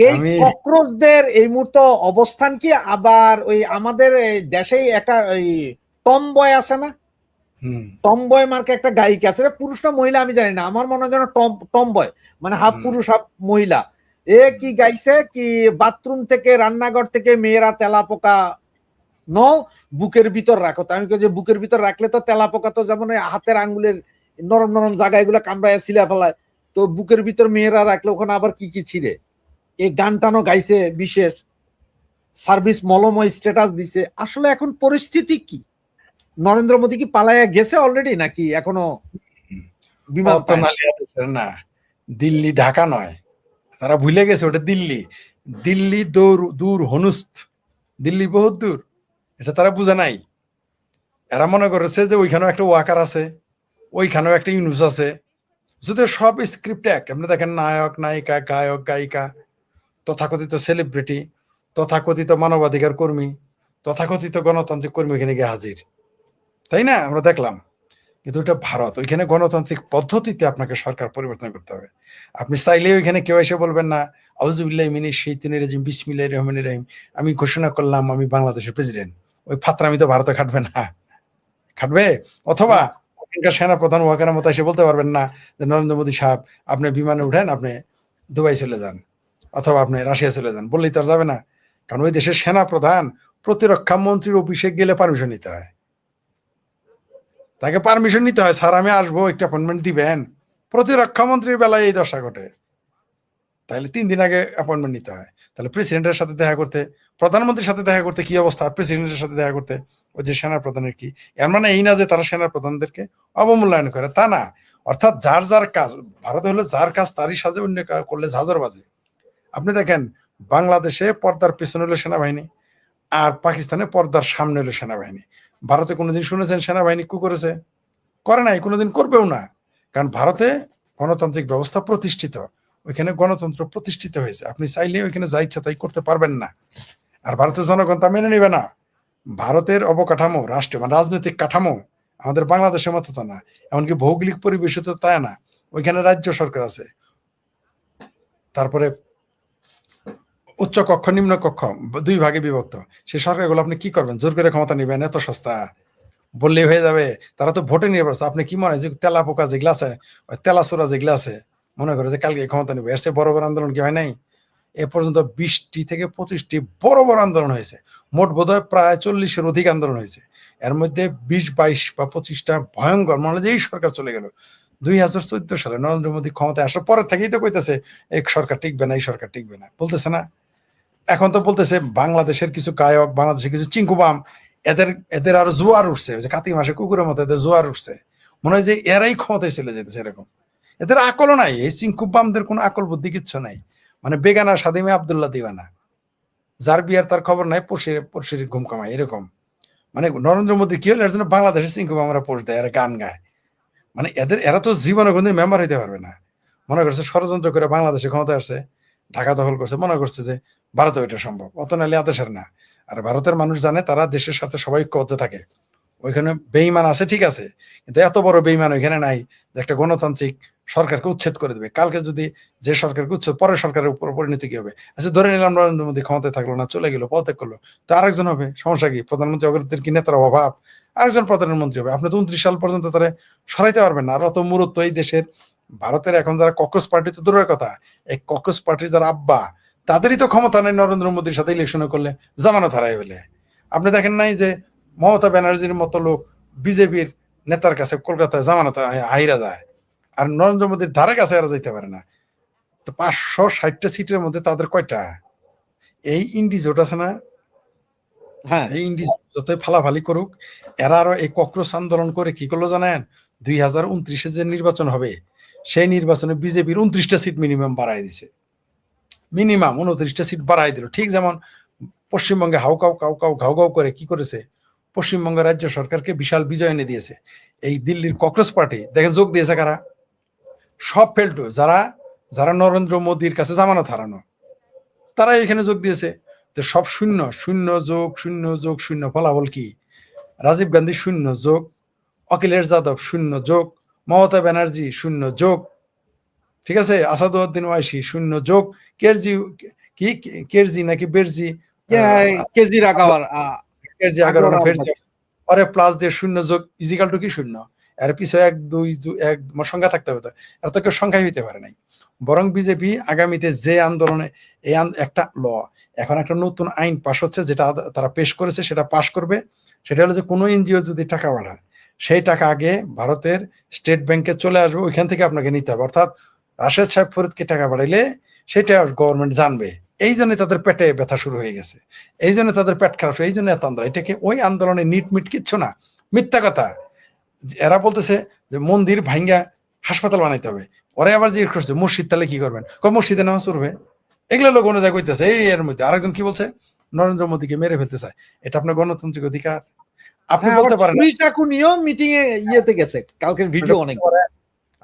এই আমি ককরোচদের এই মুহূর্তে অবস্থান কি? আবার ওই আমাদের এই দেশেই একটা ওই টম বয় আছে না, টম বয় মার্কে একটা গায়িকা আছে, পুরুষ না মহিলা আমি জানি না, আমার মনে হয় যেন টম বয়, মানে হাফ পুরুষ হাফ মহিলা। এ কি গাইছে কি, বাথরুম থেকে রান্নাঘর থেকে মেয়েরা তেলাপোকা ন বুকের ভিতর রাখো। তো আমি যে বুকের ভিতর রাখলে তো তেলাপোকা তো যেমন হাতের আঙ্গুলের নরম নরম জায়গা এগুলো কামড়ায় ছিলা ফেলায়, তো বুকের ভিতর মেয়েরা রাখলে ওখানে আবার কি কি ছিঁড়ে। এই গান টানো গাইছে, বিশেষ সার্ভিস মলময় স্ট্যাটাস দিছে। আসলে এখন পরিস্থিতি কি? নরেন্দ্র মোদী কি পালায়া গেছে অলরেডি, নাকি এখনো বিমান পায় না? না, দিল্লি ঢাকা নয়, তারা ভুলে গেছে ওটা দিল্লি। দিল্লি দূর দূর হনুস্ত, দিল্লি বহুত দূর, এটা তারা বুঝে নাই। এরা মনে করেছে যে ওইখানেও একটা ওয়াকার আছে, ওইখানেও একটা ইউনুস আছে। যদি সব স্ক্রিপ্ট এক, আপনি দেখেন নায়ক নায়িকা গায়ক গায়িকা, তথাকথিত সেলিব্রিটি, তথাকথিত মানবাধিকার কর্মী, তথাকথিত গণতান্ত্রিক কর্মী এখানে গিয়ে হাজির, তাই না? আমরা দেখলাম। কিন্তু এটা ভারত, ওইখানে গণতান্ত্রিক পদ্ধতিতে আপনাকে সরকার পরিবর্তন করতে হবে। আপনি চাইলে ওইখানে কেউ এসে বলবেন না আউযুবিল্লাহি মিনাশ শাইতানির রাজিম বিসমিল্লাহির রহমানির রহিম, আমি ঘোষণা করলাম আমি বাংলাদেশের প্রেসিডেন্ট। ওই ফাত্রামি তো ভারতে খাটবে না, খাটবে? অথবা ওখানকার সেনাপ্রধান ওয়াকারের মতো এসে বলতে পারবেন না যে নরেন্দ্র মোদী সাহেব আপনি বিমানে উঠেন, আপনি দুবাই চলে যান অথবা আপনি রাশিয়া চলে যান, বললেই তো আর যাবে না। কারণ ওই দেশের সেনাপ্রধান প্রতিরক্ষা মন্ত্রীর অফিসে গেলে পারমিশন নিতে হয়, তাকে পারমিশন নিতে হয়, স্যার আমি আসবো, একটা অ্যাপয়েন্টমেন্ট দিবেন। প্রতিরক্ষা মন্ত্রীর বেলায় এই দশা ঘটে, তাহলে 3 দিন আগে অ্যাপয়েন্টমেন্ট নিতে হয়। তাহলে প্রেসিডেন্টের সাথে দেখা করতে, প্রধানমন্ত্রীর সাথে দেখা করতে কি অবস্থা, আর প্রেসিডেন্টের সাথে দেখা করতে ওই যে সেনা প্রধানের কি? এর মানে এই না যে তারা সেনা প্রধানদেরকে অবমূল্যায়ন করে, তা না। অর্থাৎ যার যার কাজ, ভারতে হলো যার কাজ তারই সাজে, অন্য করলে ঝাঁঝর বাজে। আপনি দেখেন বাংলাদেশে পর্দার পিছনে হলো সেনাবাহিনী, আর পাকিস্তানে পর্দার সামনে হলো সেনাবাহিনী। ভারতে কোনোদিন শুনেছেন সেনাবাহিনী কু করেছে? করে নাই, কোনোদিন করবেও না। কারণ ভারতে গণতান্ত্রিক ব্যবস্থা প্রতিষ্ঠিত, ওইখানে গণতন্ত্র প্রতিষ্ঠিত হয়েছে। আপনি চাইলে ওইখানে যা ইচ্ছা তাই করতে পারবেন না, আর ভারতের জনগণ তা মেনে নিবে না। ভারতের অবকাঠামো, রাষ্ট্র মানে রাজনৈতিক কাঠামো আমাদের বাংলাদেশের মতো তো না, এমনকি ভৌগোলিক পরিবেশ তো তাই না। ওইখানে রাজ্য সরকার আছে, তারপরে উচ্চ কক্ষ নিম্ন কক্ষ 2 ভাগে বিভক্ত। সেই সরকারগুলো আপনি কি করবেন? জোর করে ক্ষমতা নিবেন? এত সস্তা বললেই হয়ে যাবে? তারা তো ভোটে নিয়ে বসছে। আপনি কি মনে হয় যে তেলা পোকা যেগুলো আছে, ওই তেলাচোরা যেগুলো আছে, মনে করে যে কালকে ক্ষমতা নিবে? এর চেয়ে বড় বড় আন্দোলন কি হয় নাই? এ পর্যন্ত 20টি থেকে 25টি বড় বড় আন্দোলন হয়েছে। মোট বোধহয় প্রায় 40-এর অধিক আন্দোলন হয়েছে। এর মধ্যে 20-22 বা 25টা ভয়ঙ্কর, মানে যে এই সরকার চলে গেল 2014 সালে নরেন্দ্র মোদী ক্ষমতায় আসার পরের থেকেই তো কইতেছে এই সরকার টিকবে না, এই সরকার টিকবে না, বলতেছে না? এখন তো বলতেছে বাংলাদেশের কিছু গায়ক, বাংলাদেশের কিছু চিঙ্কুবাম, এদের এদের আরো জোয়ার উঠছে, যে কাতি মাসে কুকুরের মতো এদের জোয়ার উঠছে। মনে হয় যে এরাই ক্ষমতায় চলে যেতেছে এরকম। এদের আকলও নাই, এই চিঙ্কুবামদের কোনো আকল বুদ্ধি কিচ্ছু নাই। মানে বেগানা সাদিমে আব্দুল্লাহ দিওয়ানা, যার বিয়ার তার খবর নাই, পড়শির ঘুম কামায়, এরকম। মানে নরেন্দ্র মোদী কি হলো, এর জন্য বাংলাদেশের চিঙ্কুবামরা পোস্ট দেয়, এরা গান গায়। মানে এরা তো জীবনে কোনদিন মেম্বার হইতে পারবে না। মনে করছে ষড়যন্ত্র করে বাংলাদেশে ক্ষমতায় আসছে, ঢাকা দখল করছে, মনে করছে যে ভারতে ওইটা সম্ভব, অত নাহলে আদেশের না। আর ভারতের মানুষ জানে তারা দেশের সাথে সবাই ঐক্যবদ্ধ থাকে। ওইখানে বেইমান আছে ঠিক আছে, কিন্তু এত বড় বেইমান ওইখানে নাই যে একটা গণতান্ত্রিক সরকারকে উচ্ছেদ করে দেবে। কালকে যদি যে সরকারকে উচ্ছেদ, পরের সরকারের উপর পরিণতি কি হবে? আচ্ছা ধরে নিলাম নরেন্দ্র মোদী ক্ষমতায় থাকলো না, চলে গেল, পদত্যাগ করলো, তো আরেকজন হবে, সমস্যা কি? প্রধানমন্ত্রী অগ্রগতির কি নেতার অভাব? আরেকজন প্রধানমন্ত্রী হবে। আপনি তো 29 সাল পর্যন্ত তারা সরাইতে পারবেন না। আর অত মূরত্ব এই দেশের ভারতের এখন যারা ককস পার্টি তো দূরের কথা, এই ককস পার্টির যারা আব্বা, তাদেরই তো ক্ষমতা নেই নরেন্দ্র মোদীর সাথে ইলেকশনে করলে জামানত হারাই ফেলে। আপনি দেখেন নাই যে মমতা ব্যানার্জির মতো লোক বিজেপির নেতার কাছে কলকাতায় জামানত হাইরা যায়, আর নরেন্দ্র মোদীর ধারে কাছে আর যাইতে পারে না। তো 560টা সিটের মধ্যে তাদের কয়টা? এই ইন্ডি জোট আছে না, হ্যাঁ এই ইন্ডি যতই ফালাফালি করুক, এরা আরো এই ককরোচ আন্দোলন করে কি করলো জানেন? 2029-এ যে নির্বাচন হবে, সেই নির্বাচনে বিজেপির 29টা সিট মিনিমাম বাড়াই দিছে, মিনিমাম 29টা সিট বাড়াই দিল। ঠিক যেমন পশ্চিমবঙ্গে হাউকাউ কাউ ঘাউ ঘাউ করে কি করেছে, পশ্চিমবঙ্গ রাজ্য সরকারকে বিশাল বিজয় এনে দিয়েছে। এই দিল্লির কংগ্রেস পার্টি দেখেন যোগ দিয়েছে কারা? সব ফেলটু, যারা যারা নরেন্দ্র মোদীর কাছে জামানত হারানো, তারা এখানে যোগ দিয়েছে। তো সব শূন্য, শূন্য যোগ শূন্য যোগ শূন্য, ফলাফল কি? রাজীব গান্ধী শূন্য যোগ, অখিলেশ যাদব শূন্য যোগ, মমতা ব্যানার্জি শূন্য যোগ, ঠিক আছে, আসাদুদ্দিন ওয়াইসি শূন্য যোগ, কেরজি কি কেরজি নাকি বেরজি, কেজি রাখাবার কেরজি আগারো না ফেরজি, পরে প্লাস দিয়ে শূন্য যোগ ইজিক্যাল টু কি শূন্য। এর পিছনে এক দুই এক সংখ্যা থাকতে হবে, তো এর তো কেউ সংখ্যাই হইতে পারে নাই। বরং বিজেপি আগামীতে যে আন্দোলনে এই একটা এখন একটা নতুন আইন পাশ হচ্ছে, যেটা তারা পেশ করেছে, সেটা পাশ করবে। সেটা হলো যে কোনো এনজিও যদি টাকা পাঠায়, সেই টাকা আগে ভারতের স্টেট ব্যাংকে চলে আসবে, ওইখান থেকে আপনাকে নিতে হবে। অর্থাৎ রাশেদ সাহেব ফরিদকে টাকা পাঠাইলে সেটা গভর্নমেন্ট জানবে। এই জন্য তাদের পেটে ব্যথা শুরু হয়ে গেছে, এই জন্য তাদের পেট খারাপ, এই জন্য এত আন্দোলন। এটাকে ওই আন্দোলনে নিট মিট কিচ্ছু না, মিথ্যা কথা। এরা বলতেছে যে মন্দির ভাঙ্গা হাসপাতাল বানাইতে হবে। ওরা আবার জিজ্ঞেস করছে মসজিদ তাহলে কি করবেন? মসজিদে নামাজ পড়বে। এগুলো লোক অনুযায়ী কইতেছে। এই এর মধ্যে আরেকজন কি বলছে, নরেন্দ্র মোদীকে মেরে ফেলতে চায়। এটা আপনার গণতান্ত্রিক অধিকার, আপনি হ্যাঁ, আবার বলতে পারেন। ছুরি চাকু নিয়েও মিটিং এ ইয়েতে গেছে, কালকের ভিডিও অনেক।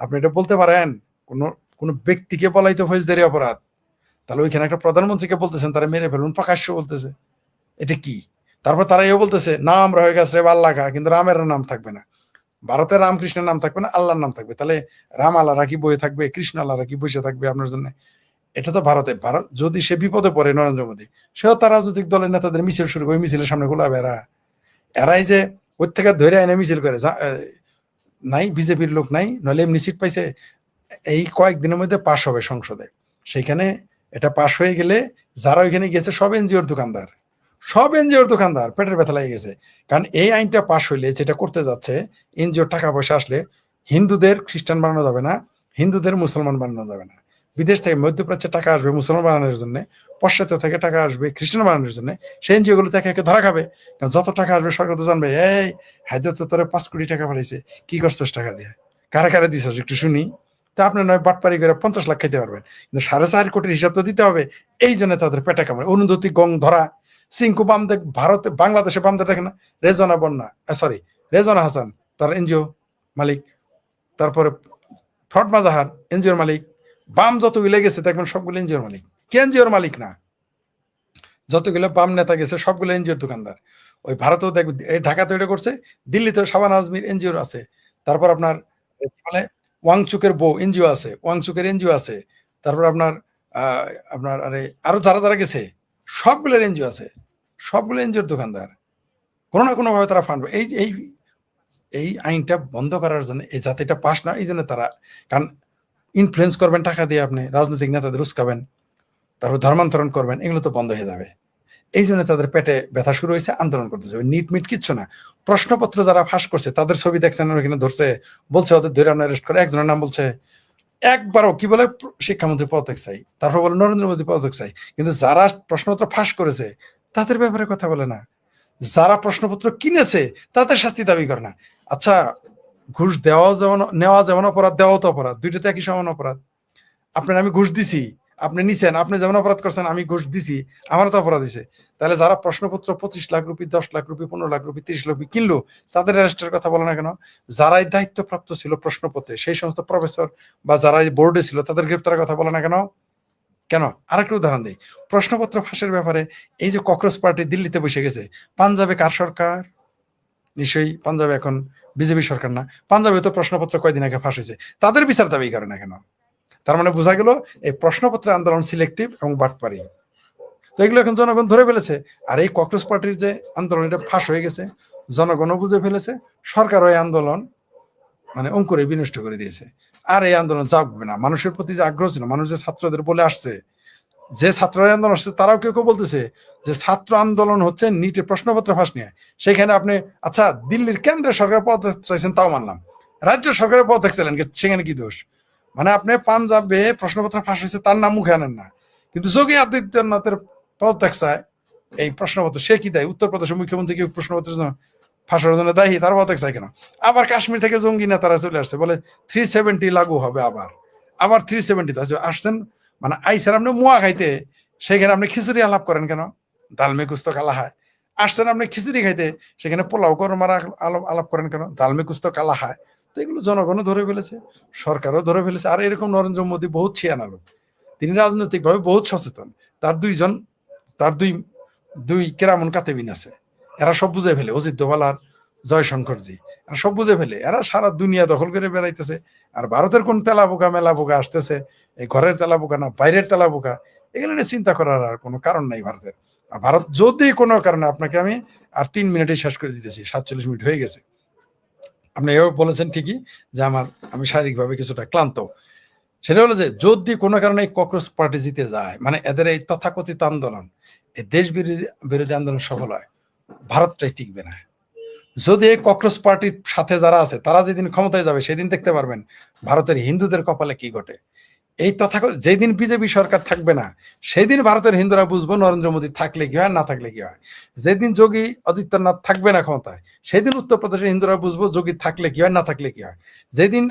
আপনি এটা বলতে পারেন কোন কোন ব্যক্তিকে বলাই তো ফৌজদারি অপরাধ, তাহলে ওইখানে একটা প্রধানমন্ত্রীকে বলতেছেন তারা মেরে ফেলুন, প্রকাশ্য বলতেছে, এটা কি? তারপর তারা এও বলতেছে নাম রয়ে গেছে রে আল্লাহ, কিন্তু রামের নাম থাকবে না, ভারতের রামকৃষ্ণের নাম থাকবে না, আল্লাহর নাম থাকবে। তাহলে রাম আল্লাহরা কি বয়ে থাকবে, কৃষ্ণ আল্লাহরা কি বসে থাকবে আপনার জন্য? এটা তো ভারত যদি সে বিপদে পড়ে নরেন্দ্র মোদী, সেও তার রাজনৈতিক দলের নেতাদের মিছিল শুরু করে, মিছিলের সামনে গোলাবে এরাই যে ওর থেকে ধরে এনে মিছিল করে। নাই বিজেপির লোক নাই, নইলে এমনি সিট পাইছে। এই কয়েকদিনের মধ্যে পাশ হবে সংসদে, সেখানে এটা পাশ হয়ে গেলে যারা ওইখানে গেছে সব এনজিওর দোকানদার, সব এনজিওর দোকানদার পেটের ব্যথা লেগে গেছে। কারণ এই আইনটা পাশ হইলে যেটা করতে যাচ্ছে, এনজিওর টাকা পয়সা আসলে হিন্দুদের খ্রিস্টান বানানো যাবে না, হিন্দুদের মুসলমান বানানো যাবে না। বিদেশ থেকে মধ্যপ্রাচ্যে টাকা আসবে মুসলমান বানানোর জন্য, পশ্চাত্য থেকে টাকা আসবে খ্রিস্টান বানানোর জন্য, সেই এনজিও গুলো থেকে ধরা খাবে। কারণ যত টাকা আসবে সরকার তো জানবে, এই হায়দ্রাবাদ তো তোরা 5 কোটি টাকা পাঠাইছে, কি করছিস টাকা দিয়ে, কারা কারা দিছ একটু শুনি। তা আপনি নয় বাটপারি করে 50 লাখ খাইতে পারবেন, কিন্তু 4.5 কোটির হিসাব তো দিতে হবে। এই জন্য তাদের পেটে কামড়ে। অরুন্ধতী গং ধরা, সিংকু বামদেব ভারতে, বাংলাদেশে বামদেব দেখে না, রেজনা বন্যা, সরি রেজনা হাসান তার এনজিও মালিক, তারপরে ফটমা জাহার এনজিওর মালিক, বাম যতগুলো গেছে দেখবেন সবগুলো এনজিওর মালিক। কে এনজিওর মালিক না? যতগুলো বাম নেতা গেছে সবগুলো এনজিওর দোকানদার। ওই ভারতেও দেখবেন, এই ঢাকাতে এটা করছে, দিল্লিতেও শাবানা আজমির এনজিওর আছে, তারপর আপনার কি বলে ওয়াংচুকের বউ এনজিও আছে, ওয়াংচুকের এনজিও আছে, তারপর আপনার আপনার আরো যারা যারা গেছে সবগুলোর এনজিও আছে, সবগুলো এনজিওর দোকানদার। কোনো না কোনো ভাবে তারা ফান্ড, এই এই এই আইনটা বন্ধ করার জন্য, এই যাতে এটা পাস না, এই জন্য তারা, কারণ ইনফ্লুয়েন্স করবেন টাকা দিয়ে, আপনি রাজনৈতিক নেতাদের উস্কাবেন, তারপর ধর্মান্তরণ করবেন, এগুলো তো বন্ধ হয়ে যাবে। এই জন্য তাদের পেটে ব্যথা শুরু হয়েছে, আন্দোলন করতেছে। ওই নিট মিট কিচ্ছু না। প্রশ্নপত্র যারা ফাঁস করছে তাদের ছবি দেখছেন, ওখানে ধরছে, বলছে ওদের ধরে অ্যারেস্ট করে। একজনের নাম বলছে একবারও কি বলে শিক্ষামন্ত্রী পদত্যাগ চাই, তারপর বলে নরেন্দ্র মোদী পদত্যাগ চাই, কিন্তু যারা প্রশ্নপত্র ফাঁস করেছে তাদের ব্যাপারে কথা বলে না। যারা প্রশ্নপত্র কিনেছে তাদের শাস্তি দাবি করে না। আচ্ছা, ঘুষ দেওয়া যেমন, নেওয়া যেমন অপরাধ, দেওয়াও তো অপরাধ, দুইটাতে একই সমান অপরাধ। আপনার আমি ঘুষ দিছি, আপনি নিছেন, আপনি যেমন অপরাধ করছেন আমি ঘুষ দিছি, আমারও তো অপরাধ হয়েছে। তাহলে যারা প্রশ্নপত্র 25 lakh rupee, 10 lakh rupee, 15 lakh rupee, 30 lakh rupee কিনলো, তাদের অ্যারেস্টের কথা বলে না কেন? যারাই দায়িত্বপ্রাপ্ত ছিল প্রশ্নপত্রে, সেই সমস্ত প্রফেসর বা যারা বোর্ডে ছিল, তাদের গ্রেপ্তারের কথা বলে না কেন? কেন? আরেকটা উদাহরণ দিই, প্রশ্নপত্র ফাঁসের ব্যাপারে এই যে ককরোচ পার্টি দিল্লিতে বসে গেছে, পাঞ্জাবে কার সরকার? নিশ্চয়ই পাঞ্জাবে এখন বিজেপি সরকার না? পাঞ্জাবে তো প্রশ্নপত্র কয়দিন আগে ফাঁস হয়েছে, তাদের বিচার দাবি করে না কেন? তার মানে বোঝা গেল এই প্রশ্নপত্রের আন্দোলন সিলেক্টিভ এবং বাটপারি। তো এগুলো এখন জনগণ ধরে ফেলেছে। আর এই ককরোচ পার্টির যে আন্দোলন, এটা ফাঁস হয়ে গেছে, জনগণও বুঝে ফেলেছে, সরকারও এই আন্দোলন মানে অঙ্কুরে বিনষ্ট করে দিয়েছে। আর এই আন্দোলন জাগবে না। মানুষের প্রতি যে আগ্রহ ছিল, মানুষ যে ছাত্রদের বলে আসছে, যে ছাত্ররা আন্দোলন আসছে, তারাও কেউ কেউ বলতেছে যে ছাত্র আন্দোলন হচ্ছে নিটের প্রশ্নপত্র ফাঁস নিয়ে। সেখানে আপনি আচ্ছা দিল্লির কেন্দ্রের সরকারের পদ চাইছেন, তাও মানলাম, রাজ্য সরকারের পদ চাইলেন, সেখানে কি দোষ? মানে আপনি পাঞ্জাবে প্রশ্নপত্র ফাঁস হয়েছে তার নাম মুখে আনেন না, কিন্তু যোগী আদিত্যনাথের পদত্যাগ চায় এই প্রশ্নপত্র, সে কি দেয়? উত্তরপ্রদেশের মুখ্যমন্ত্রী কি প্রশ্নপত্রের জন্য ফাঁসার জন্য দায়ী? তার পদত্যাগ চায় কেন? আবার কাশ্মীর থেকে জঙ্গি নেতারা চলে আসছে, বলে 370 লাগু হবে, আবার 370 আসছেন, মানে আইসেন আপনি মুয়া খাইতে, সেখানে আপনি খিচুড়ি আলাপ করেন কেন? দালমে কুস্তো কালা হয়। আসছেন আপনি খিচুড়ি খাইতে, সেখানে পোলাও মারা আলাপ করেন কেন? দালমে কুস্তো কালা হয়। তো এগুলো জনগণও ধরে ফেলেছে, সরকারও ধরে ফেলেছে। আর এরকম নরেন্দ্র মোদী বহুত ছিয়ানা লোক, তিনি রাজনৈতিকভাবে বহুত সচেতন। তার দুই কেরামন কাতেবিন আছে, এরা সব বুঝে ফেলে। অজিত দোভাল আর জয়শঙ্করজি, এরা সব বুঝে ফেলে। এরা সারা দুনিয়া দখল করে বেড়াইতেছে। আর ভারতের কোন তেলা বোকা মেলা বোকা আসতেছে, এই ঘরের তেলা বোকা না বাইরের তেলা বোকা, এগুলো নিয়ে চিন্তা করার আর কোনো কারণ নাই ভারতের। আর ভারত যদি কোনো কারণে, আপনাকে আমি আর 3 মিনিটে শেষ করে দিতেছি, 47 মিনিট হয়ে গেছে। আপনি এও বলেছেন ঠিকই যে আমি শারীরিকভাবে কিছুটা ক্লান্ত। সেটা হলো যে যদি কোনো কারণে এই ককরোচ পার্টি জিতে যায়, মানে এদের এই তথাকথিত আন্দোলন, এই দেশ বিরোধী আন্দোলন সফল হয়, ভারতটাই টিকবে না। যদি এই ককরোচ পার্টির সাথে যারা আছে, তারা যেদিন ক্ষমতায় যাবে, সেদিন দেখতে পারবেন ভারতের হিন্দুদের কপালে কি ঘটে। এই তথাকথিত যেদিন বিজেপি সরকার থাকবে না, সেদিন ভারতের হিন্দুরা বুঝবো নরেন্দ্র মোদী থাকলে কি হয়, না থাকলে কি হয়। যেদিন যোগী আদিত্যনাথ থাকবে না ক্ষমতায়, সেদিন উত্তরপ্রদেশের হিন্দুরা বুঝবো যোগী থাকলে কি হয়, না থাকলে কি হয়। যেদিন